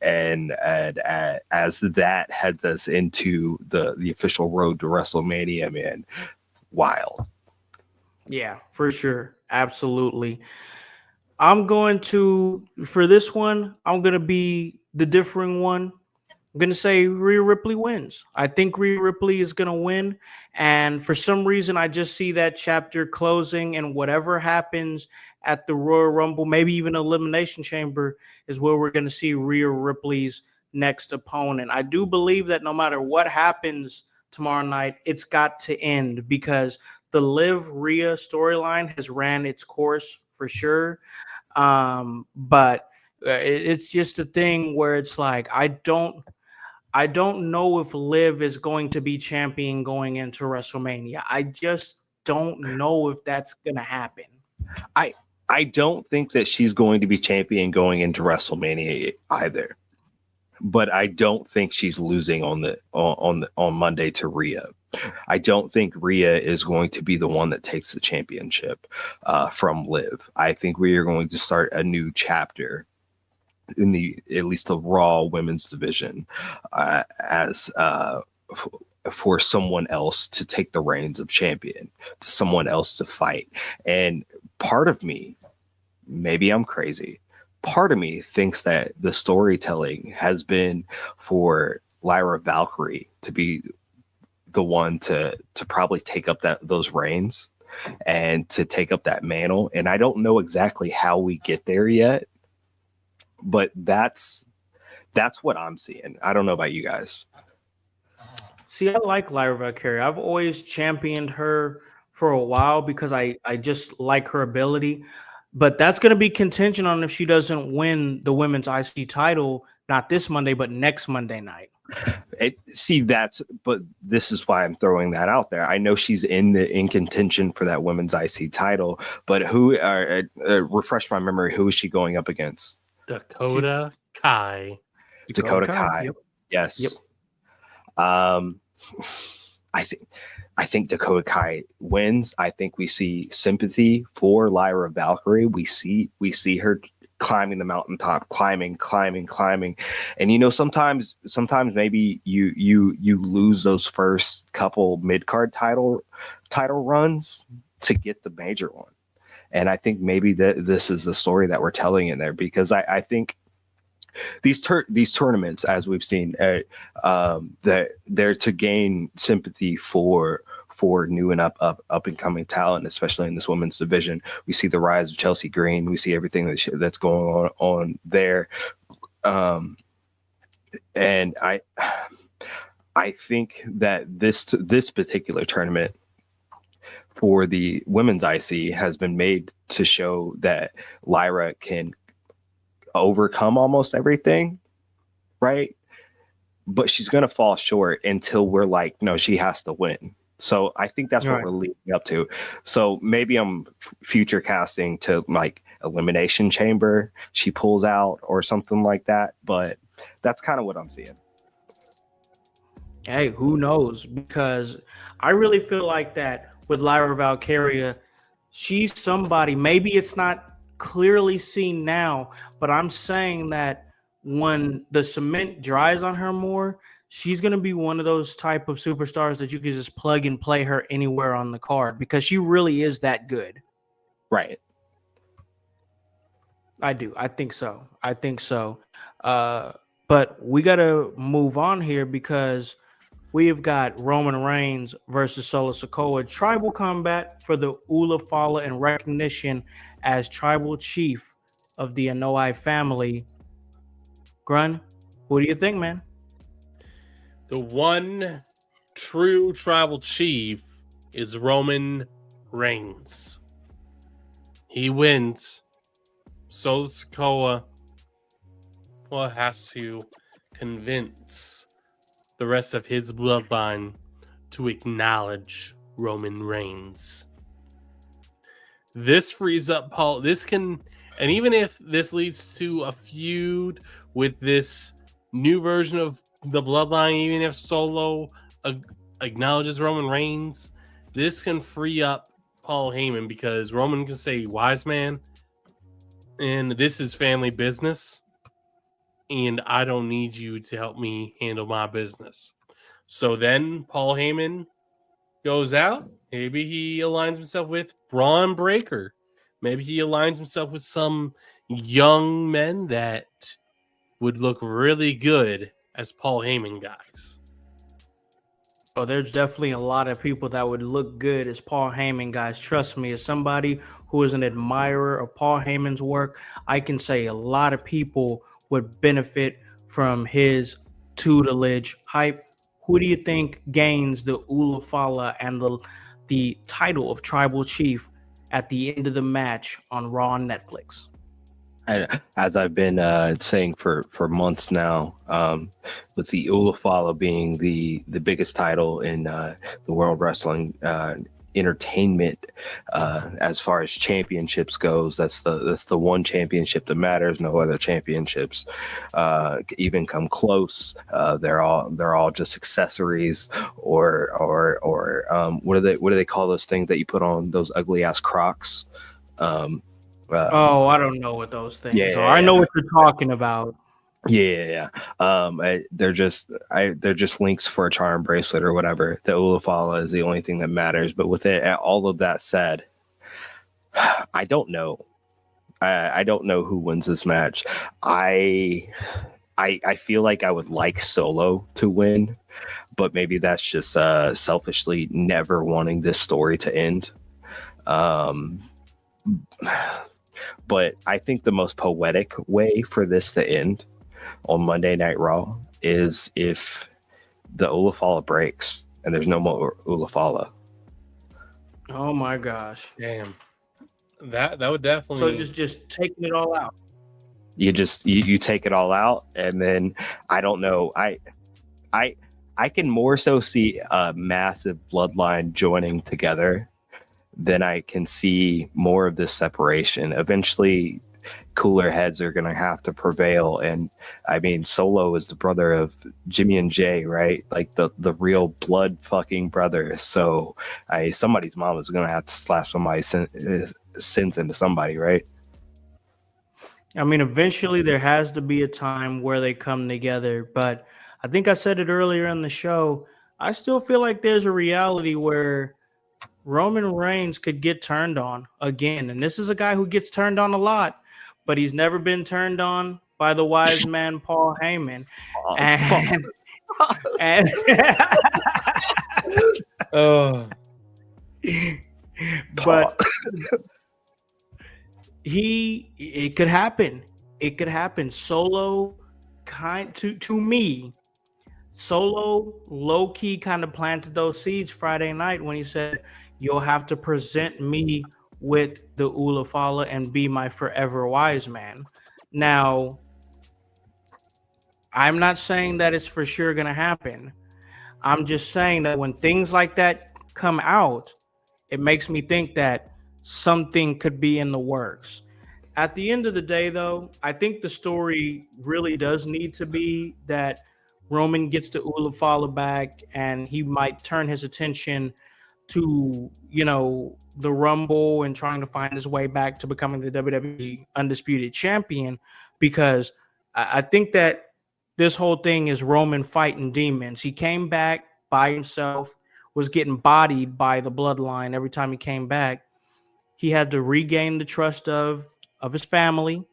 And as that heads us into the official road to WrestleMania, man, wild. Yeah, for sure. Absolutely. For this one, I'm going to be the differing one. I'm going to say Rhea Ripley wins. I think Rhea Ripley is going to win. And for some reason, I just see that chapter closing, and whatever happens at the Royal Rumble, maybe even Elimination Chamber, is where we're going to see Rhea Ripley's next opponent. I do believe that no matter what happens tomorrow night, it's got to end, because the Liv Rhea storyline has ran its course for sure. But it's just a thing where it's like, I don't know if Liv is going to be champion going into WrestleMania. I just don't know if that's going to happen. I don't think that she's going to be champion going into WrestleMania either. But I don't think she's losing on Monday to Rhea. I don't think Rhea is going to be the one that takes the championship from Liv. I think we are going to start a new chapter in at least the Raw women's division as for someone else to take the reins of champion, to someone else to fight. And part of me, maybe I'm crazy, part of me thinks that the storytelling has been for Lyra Valkyrie to be the one to probably take up those reins and to take up that mantle. And I don't know exactly how we get there yet, but that's what I'm seeing. I don't know about you guys. See, I like Lyra Valkyrie. I've always championed her for a while because I just like her ability. But that's going to be contingent on if she doesn't win the women's IC title, not this Monday, but next Monday night. But this is why I'm throwing that out there. I know she's in contention for that women's IC title, but who? Refresh my memory. Who is she going up against? Dakota Kai. Dakota Kai. Yep. Yes. Yep. I think Dakota Kai wins. I think we see sympathy for Lyra Valkyrie. We see her climbing the mountaintop, climbing. And sometimes maybe you lose those first couple mid-card title runs to get the major one. And I think maybe this is the story that we're telling in there, because I think these tournaments, as we've seen, that they're to gain sympathy for new and up and coming talent, especially in this women's division. We see the rise of Chelsea Green. We see everything that's going on there. And I think that this particular tournament for the women's IC has been made to show that Lyra can overcome almost everything, right? But she's going to fall short until we're like, no, she has to win. So I think that's what we're leading up to. So maybe I'm future casting to like Elimination Chamber. She pulls out or something like that. But that's kind of what I'm seeing. Hey, who knows? Because I really feel like that with Lyra Valkyria, she's somebody, maybe it's not clearly seen now, but I'm saying that when the cement dries on her more, she's going to be one of those type of superstars that you can just plug and play her anywhere on the card, because she really is that good. Right. I do. I think so. But we got to move on here, because we've got Roman Reigns versus Solo Sikoa. Tribal combat for the Ula Fala and recognition as tribal chief of the Anoa'i family. Grun, who do you think, man? The one true tribal chief is Roman Reigns. He wins. Solo Sikoa has to convince the rest of his bloodline to acknowledge Roman Reigns. This frees up Paul. And even if this leads to a feud with this new version of the bloodline, even if Solo acknowledges Roman Reigns, this can free up Paul Heyman, because Roman can say, "Wise man, and this is family business, and I don't need you to help me handle my business." So then Paul Heyman goes out. Maybe he aligns himself with Braun Breaker. Maybe he aligns himself with some young men that would look really good as Paul Heyman guys. Oh, there's definitely a lot of people that would look good as Paul Heyman guys. Trust me, as somebody who is an admirer of Paul Heyman's work, I can say a lot of people would benefit from his tutelage. Hype, who do you think gains the Ula Fala and the title of tribal chief at the end of the match on Raw on Netflix? As I've been saying for months now, with the Ula Fala being the biggest title in the World Wrestling entertainment, as far as championships goes, that's the one championship that matters. No other championships even come close. They're all just accessories, or what do they call those things that you put on those ugly ass Crocs? I don't know what those things are. I know what you're talking about. Yeah. They're just links for a charm bracelet or whatever. The Ula Fala is the only thing that matters. But with it, all of that said, I don't know. I don't know who wins this match. I feel like I would like Solo to win, but maybe that's just selfishly never wanting this story to end. But I think the most poetic way for this to end on Monday Night Raw is if the Ula Fala breaks and there's no more Ula Fala. Oh my gosh! Damn, that would definitely. So just taking it all out. You take it all out, and then I don't know. I can more so see a massive bloodline joining together, then I can see more of this separation. Eventually, cooler heads are gonna have to prevail. And I mean, Solo is the brother of Jimmy and Jay, right? Like the real blood fucking brother. So somebody's mom is gonna have to slash somebody's sins into somebody, right? I mean, eventually there has to be a time where they come together. But I think I said it earlier in the show. I still feel like there's a reality where Roman Reigns could get turned on again. And this is a guy who gets turned on a lot, but he's never been turned on by the wise man Paul Heyman. And Oh, but it could happen. It could happen. Solo to me, Solo low-key kind of planted those seeds Friday night when he said, "You'll have to present me with the Ulafala and be my forever wise man." Now, I'm not saying that it's for sure going to happen. I'm just saying that when things like that come out, it makes me think that something could be in the works. At the end of the day, though, I think the story really does need to be that Roman gets the Ulafala back and he might turn his attention to, the Rumble and trying to find his way back to becoming the WWE Undisputed Champion, because I think that this whole thing is Roman fighting demons. He came back by himself, was getting bodied by the bloodline every time he came back. He had to regain the trust of his family.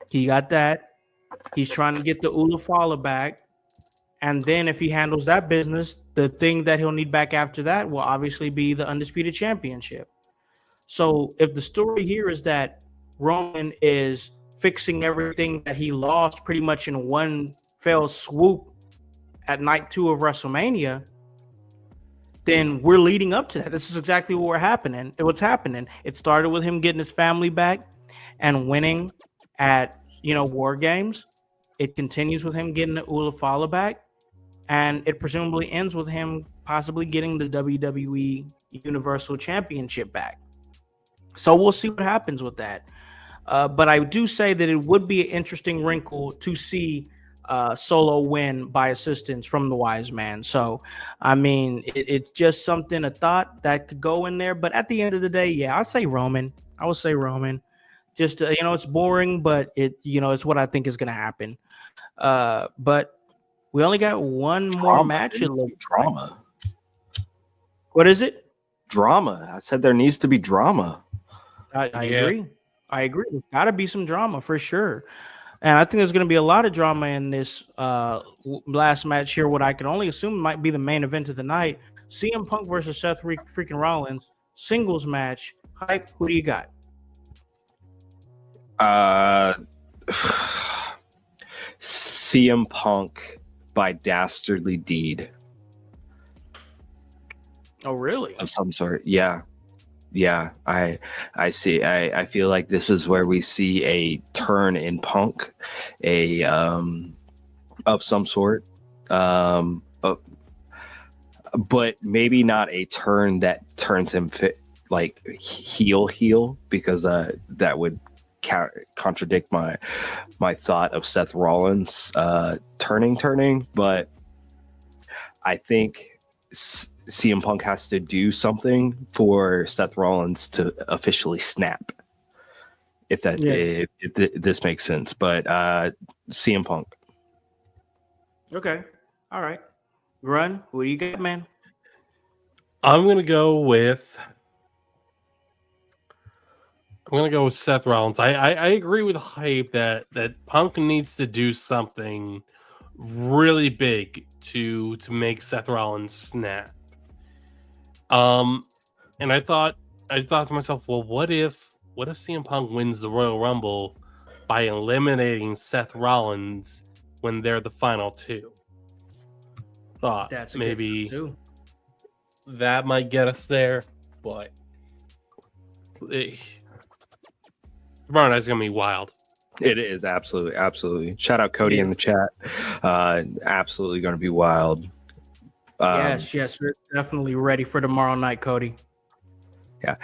He got that. He's trying to get the Ulafala back. And then if he handles that business, the thing that he'll need back after that will obviously be the Undisputed Championship. So if the story here is that Roman is fixing everything that he lost pretty much in one fell swoop at night 2 of WrestleMania, then we're leading up to that. This is exactly what's happening. It started with him getting his family back and winning at, War Games. It continues with him getting the Ulafala back, and it presumably ends with him possibly getting the WWE Universal Championship back. So we'll see what happens with that. But I do say that it would be an interesting wrinkle to see Solo win by assistance from the wise man. So, I mean, it's just a thought that could go in there. But at the end of the day, yeah, I'll say Roman. I would say Roman. Just, it's boring, but it's what I think is going to happen. But we only got one more match. Drama. What is it? Drama. I said there needs to be drama. I agree. I agree. There's got to be some drama for sure. And I think there's going to be a lot of drama in this last match here. What I can only assume might be the main event of the night. CM Punk versus Seth freaking Rollins. Singles match. Hype. Who do you got? CM Punk by dastardly deed. Oh, really? Of some sort. Yeah. I see. I feel like this is where we see a turn in Punk, of some sort, but maybe not a turn that turns him like heel, because that would contradict my thought of Seth Rollins turning. But I think CM Punk has to do something for Seth Rollins to officially snap, if this makes sense. But CM Punk. Okay. All right. Grun, who do you got, man? I'm gonna go with Seth Rollins. I agree with Hype that Punk needs to do something really big to make Seth Rollins snap. And I thought to myself, well, what if CM Punk wins the Royal Rumble by eliminating Seth Rollins when they're the final two? Thought That's maybe too. That might get us there, but tomorrow night's gonna be wild. It is absolutely. Shout out Cody in the chat. Absolutely going to be wild. Yes, we're definitely ready for tomorrow night, Cody. Yeah,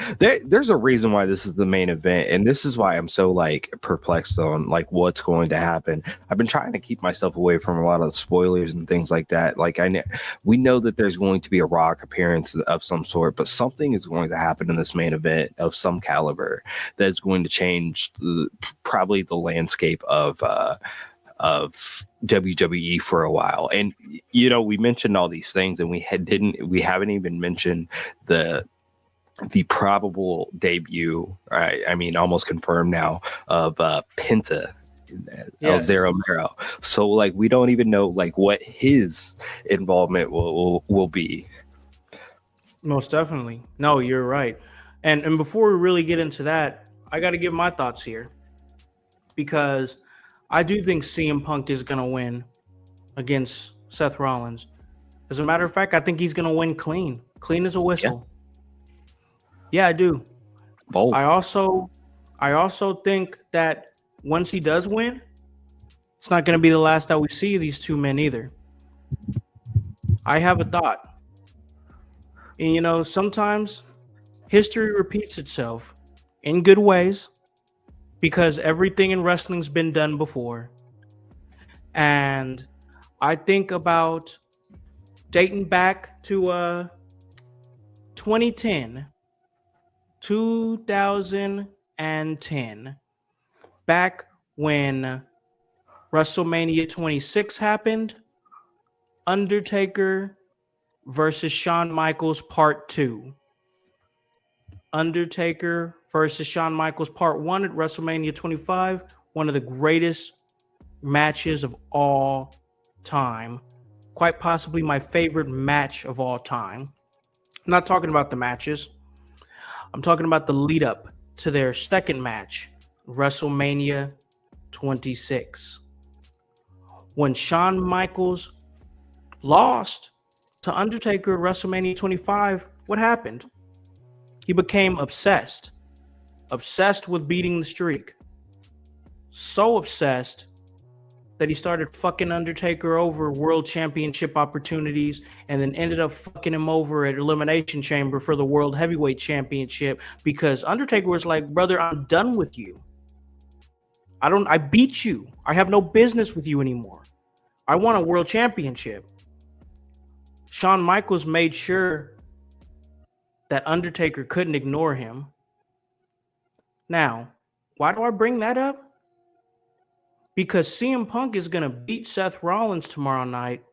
there's a reason why this is the main event, and this is why I'm so like perplexed on like what's going to happen. I've been trying to keep myself away from a lot of the spoilers and things like that. Like we know that there's going to be a Rock appearance of some sort, but something is going to happen in this main event of some caliber that's going to change probably the landscape of WWE for a while. And you know, we mentioned all these things, and we haven't even mentioned the probable debut, I mean, almost confirmed now, of Penta, El Zero Mero. So like we don't even know like what his involvement will be. Most definitely. No, you're right. And before we really get into that, I got to give my thoughts here, because I do think CM Punk is going to win against Seth Rollins. As a matter of fact, I think he's going to win clean as a whistle. Yeah, I do. Bold. I also think that once he does win, it's not going to be the last that we see these two men either. I have a thought. And you know, sometimes history repeats itself in good ways, because everything in wrestling's been done before. And I think about dating back to 2010, back when WrestleMania 26 happened, Undertaker versus Shawn Michaels Part 2. Undertaker versus Shawn Michaels Part 1 at WrestleMania 25, one of the greatest matches of all time. Quite possibly my favorite match of all time. I'm not talking about the matches. I'm talking about the lead up to their second match, WrestleMania 26. When Shawn Michaels lost to Undertaker at WrestleMania 25, what happened? He became obsessed with beating the streak. So obsessed that he started fucking Undertaker over world championship opportunities, and then ended up fucking him over at Elimination Chamber for the World Heavyweight Championship, because Undertaker was like, brother, I'm done with you. I beat you. I have no business with you anymore. I want a world championship. Shawn Michaels made sure that Undertaker couldn't ignore him. Now, why do I bring that up? Because CM Punk is going to beat Seth Rollins tomorrow night.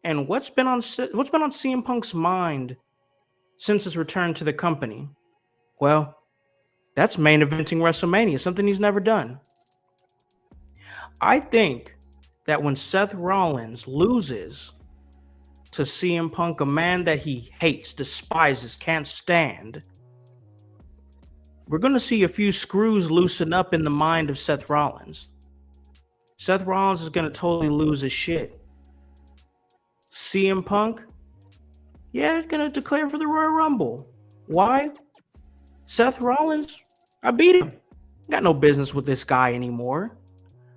And what's been on CM Punk's mind since his return to the company? Well, that's main eventing WrestleMania, something he's never done. I think that when Seth Rollins loses to CM Punk, a man that he hates, despises, can't stand, we're going to see a few screws loosen up in the mind of Seth Rollins. Seth Rollins is going to totally lose his shit. CM Punk, yeah, he's going to declare for the Royal Rumble. Why? Seth Rollins, I beat him. Got no business with this guy anymore.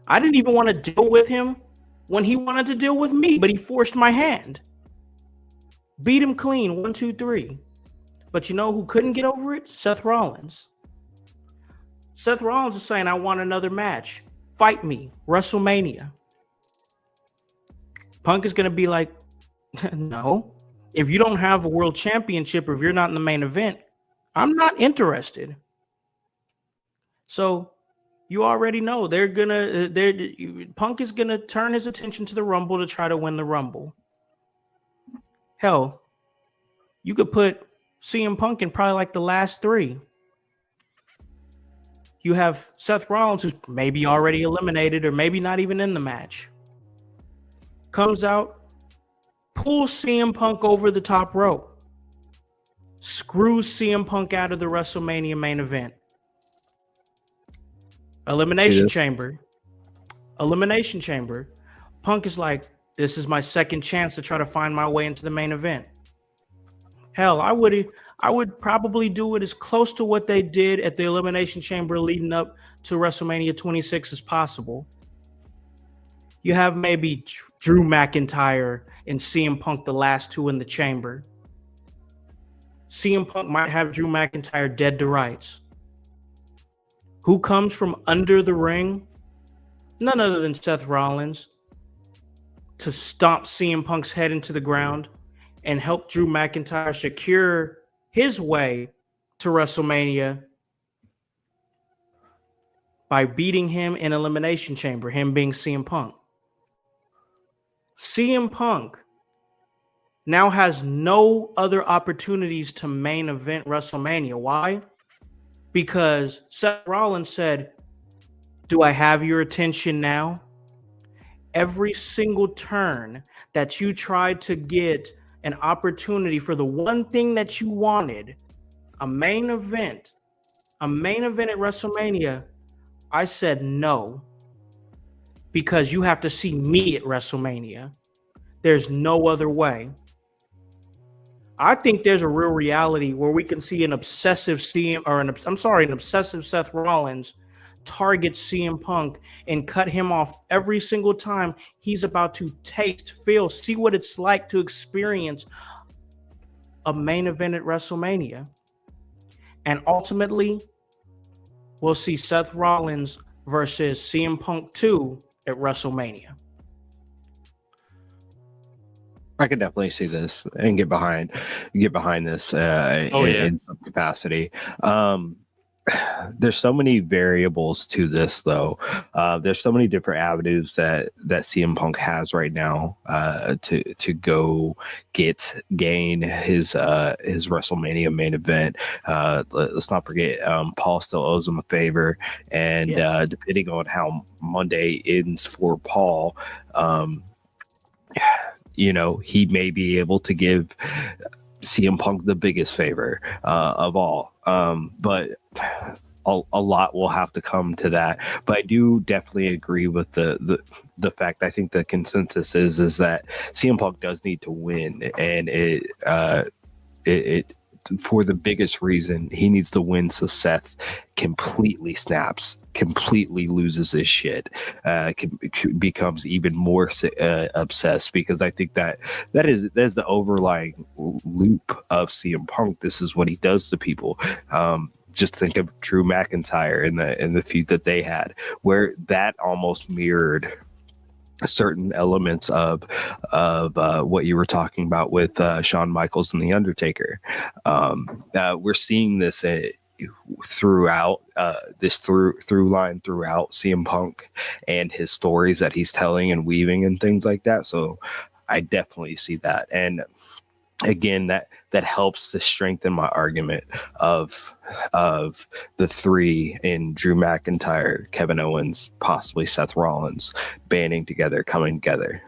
I didn't even want to deal with him when he wanted to deal with me, but he forced my hand. Beat him clean, 1, 2, 3. But you know who couldn't get over it? Seth Rollins. Seth Rollins is saying, I want another match. Fight me, WrestleMania. Punk is going to be like, no. If you don't have a world championship, or if you're not in the main event, I'm not interested. So you already know Punk is going to turn his attention to the Rumble to try to win the Rumble. Hell, you could put CM Punk in probably like the last 3. You have Seth Rollins, who's maybe already eliminated or maybe not even in the match. Comes out, pulls CM Punk over the top rope. Screws CM Punk out of the WrestleMania main event. Elimination Chamber. Punk is like, this is my second chance to try to find my way into the main event. Hell, I would probably do it as close to what they did at the Elimination Chamber leading up to WrestleMania 26 as possible. You have maybe Drew McIntyre and CM Punk, the last two in the chamber. CM Punk might have Drew McIntyre dead to rights. Who comes from under the ring? None other than Seth Rollins to stomp CM Punk's head into the ground and help Drew McIntyre secure his way to WrestleMania by beating him in Elimination Chamber, him being CM Punk. CM Punk now has no other opportunities to main event WrestleMania. Why? Because Seth Rollins said, "Do I have your attention now?" Every single turn that you tried to get an opportunity for the one thing that you wanted, a main event at WrestleMania, I said no, because you have to see me at WrestleMania. There's no other way. I think there's a real reality where we can see an obsessive an obsessive Seth Rollins target CM Punk and cut him off every single time he's about to taste, feel, see what it's like to experience a main event at WrestleMania. And ultimately, we'll see Seth Rollins versus CM Punk 2 at WrestleMania. I can definitely see this and get behind this in some capacity. There's so many variables to this, though. There's so many different avenues that CM Punk has right now to go gain his WrestleMania main event. Let's not forget, Paul still owes him a favor, and Yes. Depending on how Monday ends for Paul, he may be able to give CM Punk the biggest favor of all. But a lot will have to come to that. But I do definitely agree with the fact. I think the consensus is that CM Punk does need to win, and it for the biggest reason, he needs to win so Seth completely snaps, completely loses his shit, becomes even more obsessed, because I think that is the overlying loop of CM Punk. This is what he does to people. Just think of Drew McIntyre in the feud that they had, where that almost mirrored certain elements of what you were talking about with Shawn Michaels and The Undertaker. We're seeing this throughout this through line throughout CM Punk and his stories that he's telling and weaving and things like that. So I definitely see that. And again, that helps to strengthen my argument of the three in Drew McIntyre, Kevin Owens, possibly Seth Rollins, banding together, coming together.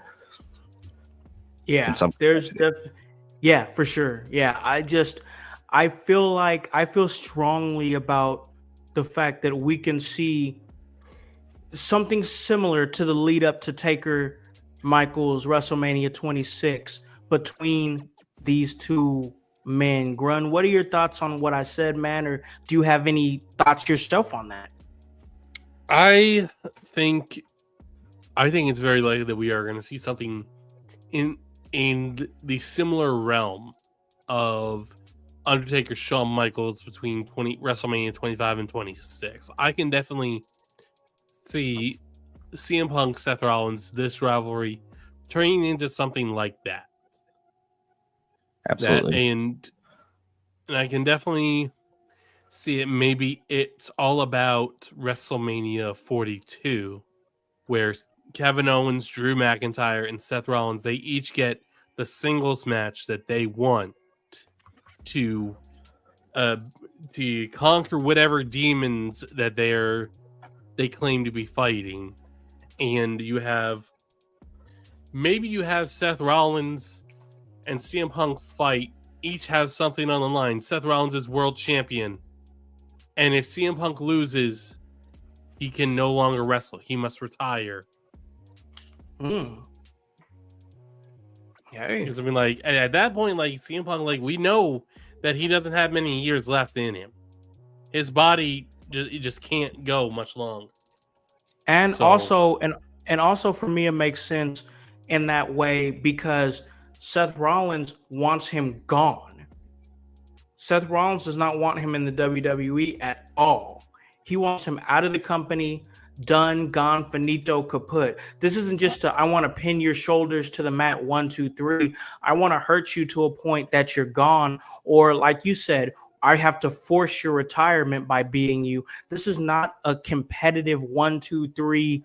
Yeah, yeah, for sure. Yeah, I feel strongly about the fact that we can see something similar to the lead up to Taker Michaels WrestleMania 26 between these two men. Grun, what are your thoughts on what I said, man? Or do you have any thoughts yourself on that? I think it's very likely that we are going to see something in the similar realm of Undertaker Shawn Michaels between WrestleMania 25 and 26. I can definitely see CM Punk, Seth Rollins, this rivalry turning into something like that. Absolutely. And I can definitely see it. Maybe it's all about WrestleMania 42, where Kevin Owens, Drew McIntyre, and Seth Rollins, they each get the singles match that they want to conquer whatever demons that they claim to be fighting. And you have Seth Rollins and CM Punk fight, each have something on the line. Seth Rollins is world champion, and if CM Punk loses, he can no longer wrestle. He must retire. Hey. Because I mean, like at that point, like CM Punk, like we know that he doesn't have many years left in him. His body just can't go much longer. And also for me, it makes sense in that way because Seth Rollins wants him gone. Seth Rollins does not want him in the WWE at all. He wants him out of the company, done, gone, finito, kaput. This isn't just I want to pin your shoulders to the mat, 1, 2, 3. I want to hurt you to a point that you're gone, or like you said, I have to force your retirement by beating you. This is not a competitive 1, 2, 3.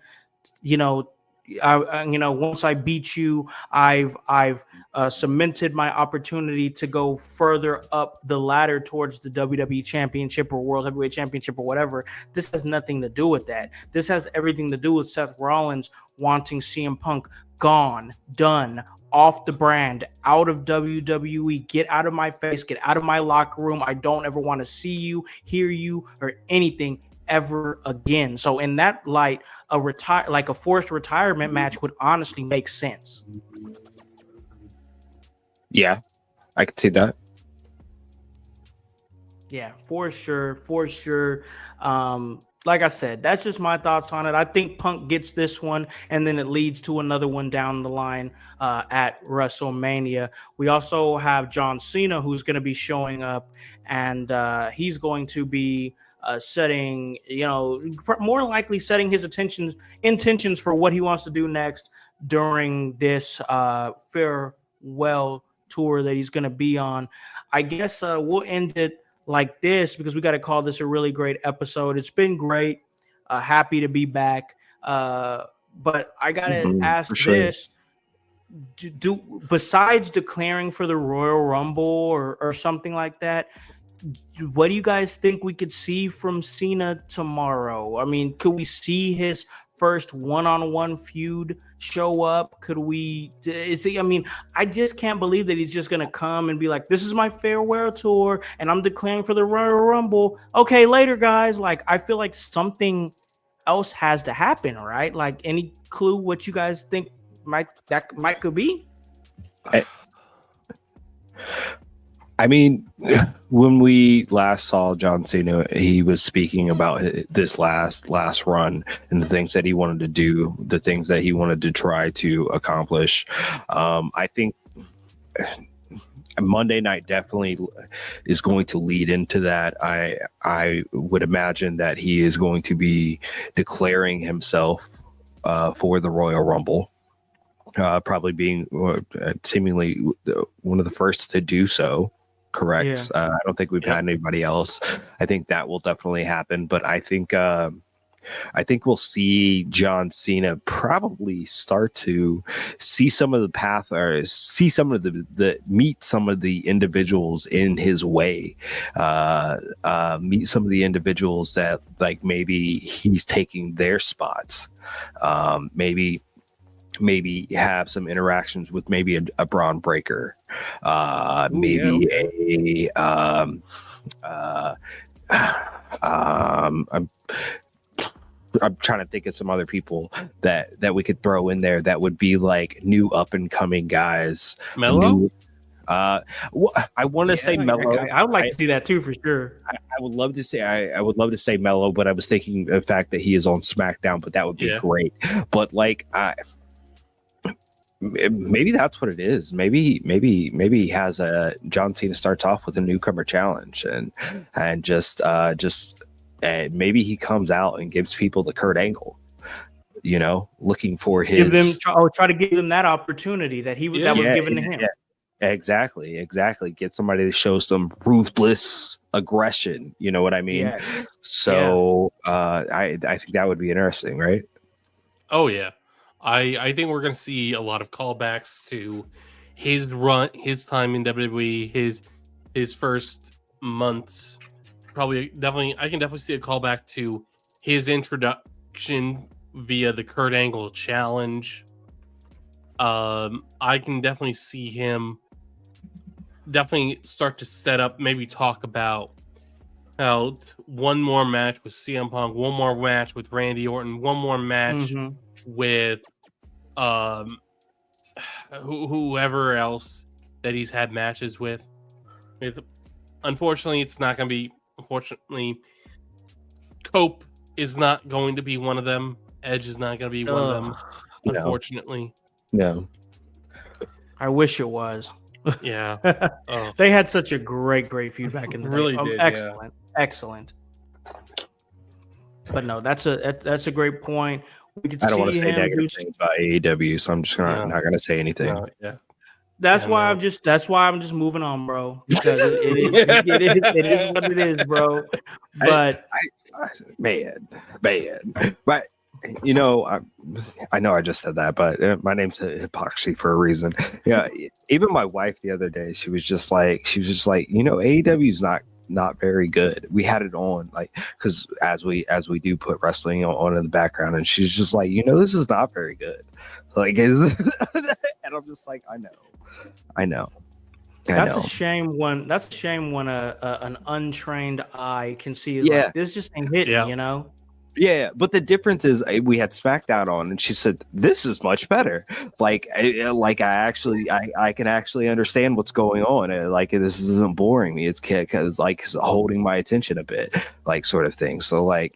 Once I beat you, I've cemented my opportunity to go further up the ladder towards the WWE Championship or World Heavyweight Championship or whatever. This has nothing to do with that. This has everything to do with Seth Rollins wanting CM Punk gone, done, off the brand, out of WWE. Get out of my face, get out of my locker room. I don't ever want to see you, hear you, or anything ever again. So in that light, a forced retirement match would honestly make sense. Yeah, I could see that. Yeah, for sure. Like I said, that's just my thoughts on it. I think Punk gets this one, and then it leads to another one down the line at WrestleMania. We also have John Cena, who's going to be showing up, and he's going to be setting, more likely setting his intentions for what he wants to do next during this farewell tour that he's going to be on. I guess we'll end it like this because we got to call this a really great episode. It's been great. Happy to be back. But I got to ask this. Do besides declaring for the Royal Rumble or something like that, what do you guys think we could see from Cena tomorrow? I mean, could we see his first one-on-one feud show up? I just can't believe that he's just going to come and be like, this is my farewell tour and I'm declaring for the Royal Rumble. Okay, later, guys. Like, I feel like something else has to happen, right? Like, any clue what you guys think could be? I mean, when we last saw John Cena, he was speaking about this last run and the things that he wanted to do, the things that he wanted to try to accomplish. I think Monday night definitely is going to lead into that. I would imagine that he is going to be declaring himself for the Royal Rumble. Probably being seemingly one of the first to do so. Correct. Yeah. I don't think we've had anybody else. I think that will definitely happen. But I think we'll see John Cena probably start to see some of the path, or see some of the meet some of the individuals in his way. Meet some of the individuals that like maybe he's taking their spots. Maybe have some interactions with maybe a Braun Breaker, I'm trying to think of some other people that we could throw in there that would be like new up and coming guys. Mello? I want to say Mello. I would like to see that too, for sure. I would love to say I would love to say Mello, but I was thinking the fact that he is on SmackDown, but that would be great. But like maybe that's what it is. Maybe he has John Cena starts off with a newcomer challenge and just maybe he comes out and gives people the Kurt Angle, looking for his try to give them that opportunity that was given to him. Yeah, exactly. Get somebody to show some ruthless aggression. You know what I mean? Yeah. So I think that would be interesting, right? Oh yeah. I think we're going to see a lot of callbacks to his time in WWE, his first months. I can definitely see a callback to his introduction via the Kurt Angle challenge. I can definitely see him start to set up, maybe talk about how one more match with CM Punk, one more match with Randy Orton, one more match with whoever else that he's had matches with. Unfortunately, it's not going to be. Unfortunately, Cope is not going to be one of them. Edge is not going to be one of them. Unfortunately, no. I wish it was. Yeah. Oh, They had such a great feedback in the Really day. did, yeah. Excellent. But no, that's a great point. We could I don't want see to say him negative do. things about AEW, so I'm just No. not gonna say anything. no, yeah. That's Yeah, why no. I'm just moving on, bro. Because it is what it is, bro. But Man, but you know, I know I just said that, but my name's hypocrisy for a reason. Yeah, even my wife the other day, she was just like, you know, AEW is not very good. We had it on like because as we do put wrestling on in the background, and she's just like, you know, this is not very good. Like, and I'm just like, I know. that's a shame when an untrained eye can see. Yeah. Like, this just ain't hitting, Yeah. you know. Yeah, but the difference is we had SmackDown on, and she said this is much better. Like I can actually understand what's going on. Like this isn't boring me. It's because like it's holding my attention a bit, like sort of thing. So like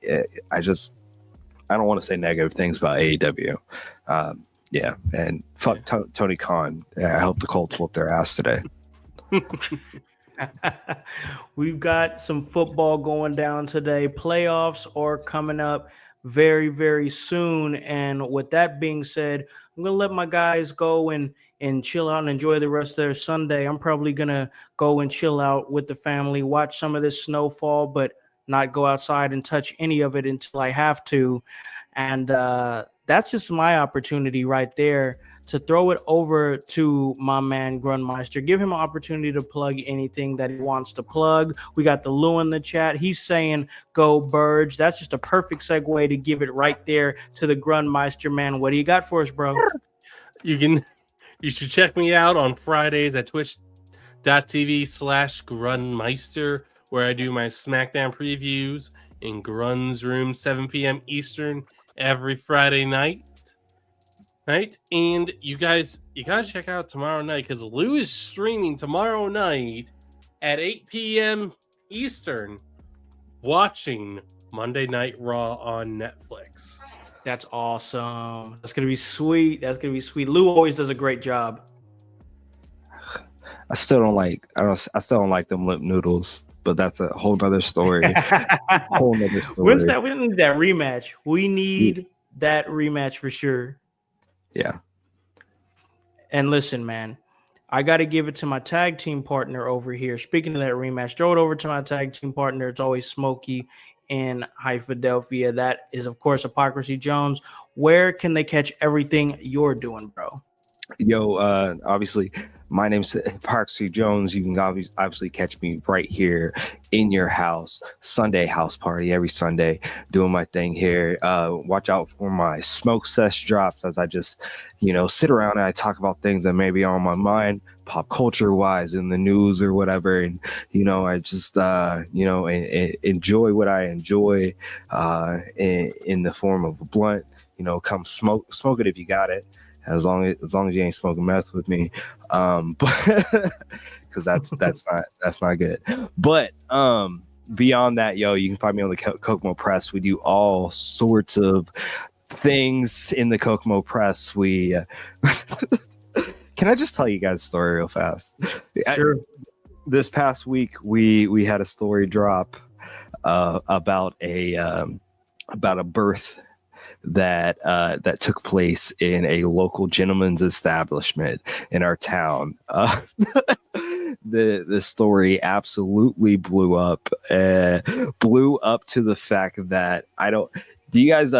I don't want to say negative things about AEW. Yeah, and fuck Tony Khan. I hope the Colts whoop their ass today. We've got some football going down today. Playoffs are coming up very, very soon. And with that being said, I'm gonna let my guys go and chill out and enjoy the rest of their Sunday. I'm probably gonna go and chill out with the family, watch some of this snowfall, but not go outside and touch any of it until I have to. And that's just my opportunity right there to throw it over to my man Grunmeister. Give him an opportunity to plug anything that he wants to plug. We got the Lou in the chat. He's saying go Burge. That's just a perfect segue to give it right there to the Grunmeister, man. What do you got for us, bro? You should check me out on Fridays at twitch.tv/Grunmeister, where I do my SmackDown previews in Grun's room, 7 p.m. Eastern every Friday night. And you guys, you gotta check out tomorrow night because Lou is streaming tomorrow night at 8 p.m. Eastern, watching Monday Night Raw on Netflix. That's awesome. That's gonna be sweet. Lou always does a great job. I still don't like them lip noodles, but that's a whole nother story. When's that? We need that rematch. We need that rematch for sure. Yeah. And listen, man, I got to give it to my tag team partner over here. Speaking of that rematch, throw it over to my tag team partner. It's always Smokey in High Philadelphia. That is, of course, Hypocrisy Jones. Where can they catch everything you're doing, bro? Yo, obviously, my name's Hypocrisy Jones. You can obviously catch me right here in your house, Sunday house party every Sunday, doing my thing here. Watch out for my smoke sesh drops as I just, sit around and I talk about things that may be on my mind, pop culture wise in the news or whatever. And, I just, enjoy what I enjoy in the form of a blunt. Come smoke it if you got it. As long as you ain't smoking meth with me, but because that's not good. But beyond that, you can find me on the Kokomo Press. We do all sorts of things in the Kokomo Press. We can I just tell you guys a story real fast? Sure. This past week, we had a story drop about a birth that took place in a local gentleman's establishment in our town. The story absolutely blew up to the fact that are you guys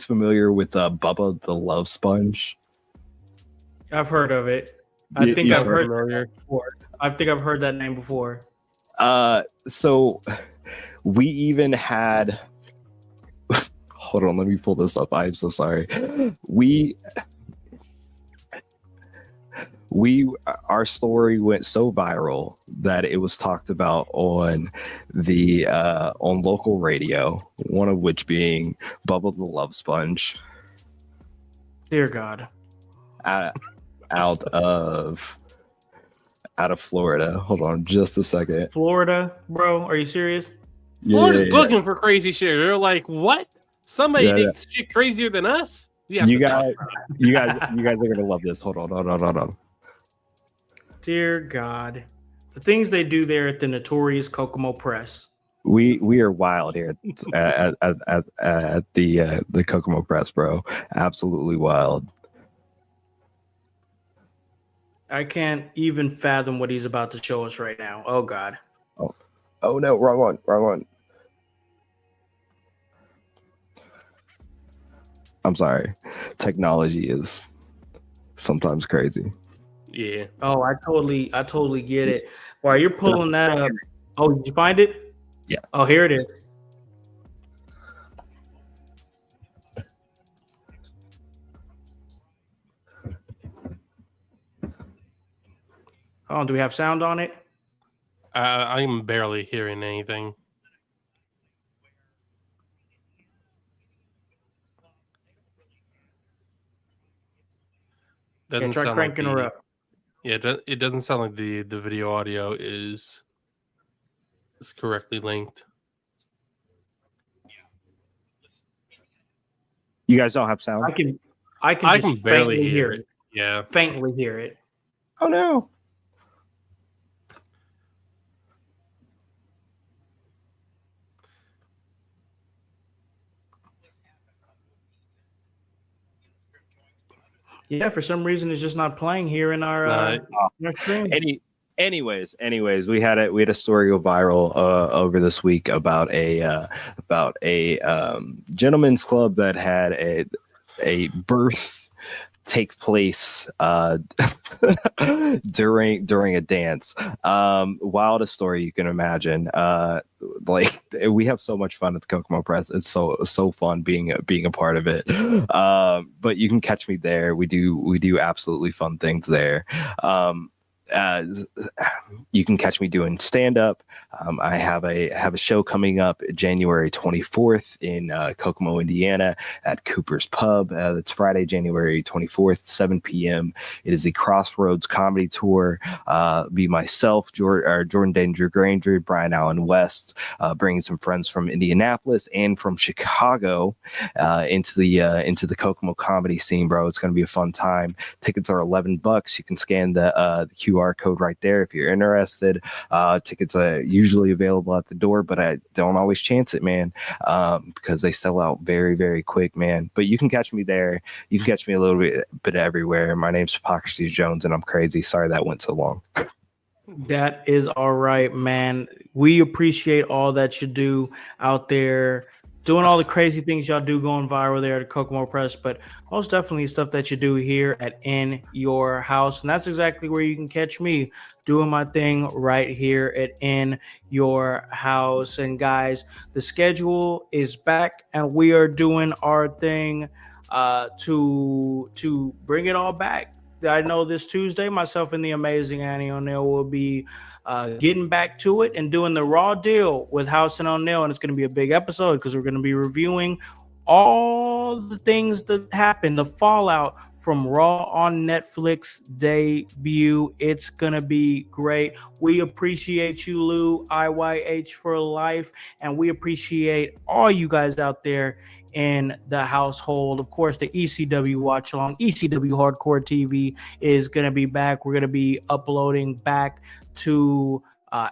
familiar with Bubba the Love Sponge? I've heard of it. I think I've heard that name before. So we even had hold on, let me pull this up. I'm so sorry. Our story went so viral that it was talked about on the on local radio, one of which being Bubba the Love Sponge. Dear God. Out of Florida. Hold on just a second. Florida, bro? Are you serious? Florida's looking for crazy shit. They're like, what? Somebody did shit crazier than us? You guys are gonna love this. Hold on. Dear God. The things they do there at the notorious Kokomo Press. We are wild here at the Kokomo Press, bro. Absolutely wild. I can't even fathom what he's about to show us right now. Oh God. Oh no, wrong one, wrong one. I'm sorry. Technology is sometimes crazy. Yeah. Oh, I totally get it. While you're pulling that up. Oh, did you find it? Yeah. Oh, here it is. Oh, do we have sound on it? I'm barely hearing anything. Yeah, Doesn't try sound like cranking her the up. yeah. It doesn't sound like the video audio is correctly linked. You guys don't have sound? I can I just can barely faintly hear it. Yeah. Faintly hear it. Oh no. Yeah, for some reason it's just not playing here in our stream. Anyways, we had a story go viral over this week about a gentleman's club that had a birth take place during a dance. Wildest story you can imagine. Like we have so much fun at the Kokomo Press. It's so fun being a part of it. But you can catch me there. We do absolutely fun things there. Uh, you can catch me doing stand up. I have a show coming up January 24th in Kokomo, Indiana at Cooper's Pub. That's Friday, January 24th, 7 p.m. It is the Crossroads Comedy Tour. Be myself, Jordan Danger Granger, Brian Allen West, bringing some friends from Indianapolis and from Chicago into the Kokomo comedy scene, bro. It's going to be a fun time. Tickets are $11. You can scan the QR code right there if you're interested. Tickets are usually available at the door, but I don't always chance it, man, because they sell out very, very quick, man. But you can catch me there. You can catch me a little bit everywhere. My name's Hippocrates Jones, and I'm crazy. Sorry that went so long. That is all right, man. We appreciate all that you do out there, doing all the crazy things y'all do going viral there at the Kokomo Press, but most definitely stuff that you do here at In Your House. And that's exactly where you can catch me doing my thing right here at In Your House. And guys, the schedule is back and we are doing our thing to bring it all back. I know this Tuesday, myself and the amazing Annie O'Neill will be getting back to it and doing the raw deal with Howse and O'Neill. And it's going to be a big episode because we're going to be reviewing all the things that happened, the fallout from Raw on Netflix debut. It's going to be great. We appreciate you, Lou, IYH for life. And we appreciate all you guys out there in the household. Of course, the ECW watch along, ECW Hardcore TV is going to be back. We're going to be uploading back to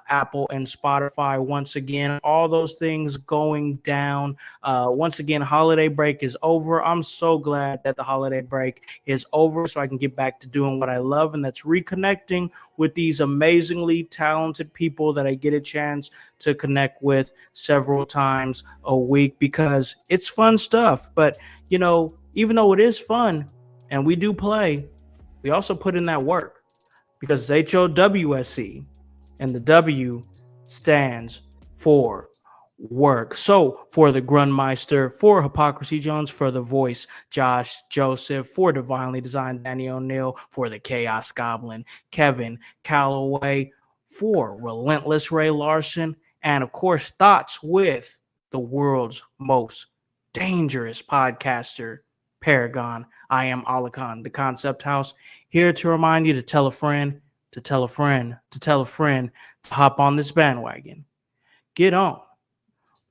Apple and Spotify once again. All those things going down. Once again, holiday break is over. I'm so glad that the holiday break is over so I can get back to doing what I love, and that's reconnecting with these amazingly talented people that I get a chance to connect with several times a week because it's fun stuff. But, you know, even though it is fun and we do play, we also put in that work because it's HOWSE. And the W stands for work. So for the Grundmeister, for Hypocrisy Jones, for the voice, Josh Joseph, for Divinely Designed Danny O'Neill, for the Chaos Goblin, Kevin Calloway, for Relentless Ray Larson, and of course, thoughts with the world's most dangerous podcaster, Paragon. I am Alakan, the Concept House, here to remind you to tell a friend, to tell a friend, to tell a friend to hop on this bandwagon. Get on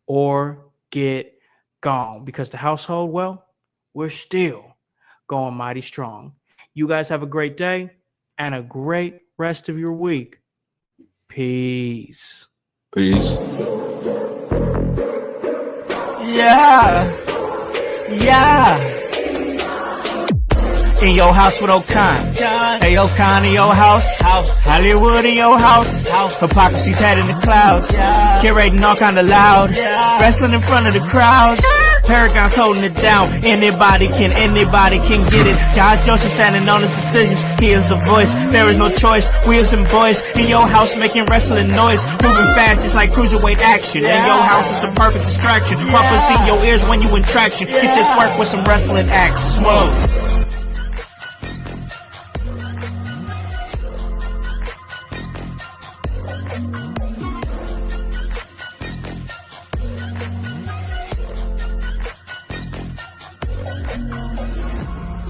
or get gone because the household, well, we're still going mighty strong. You guys have a great day and a great rest of your week. Peace. Peace. Yeah. In your house with O'Con. Hey, O'Con in your house. Hollywood in your house. Hypocrisy's head in the clouds. Curating all kind of loud. Wrestling in front of the crowds. Paragon's holding it down. Anybody can get it. Josh Joseph standing on his decisions. He is the voice. There is no choice. We is them boys in your house making wrestling noise. Moving fast just like cruiserweight action. In your house is the perfect distraction. Pumpers in your ears when you in traction. Get this work with some wrestling action. Smoke.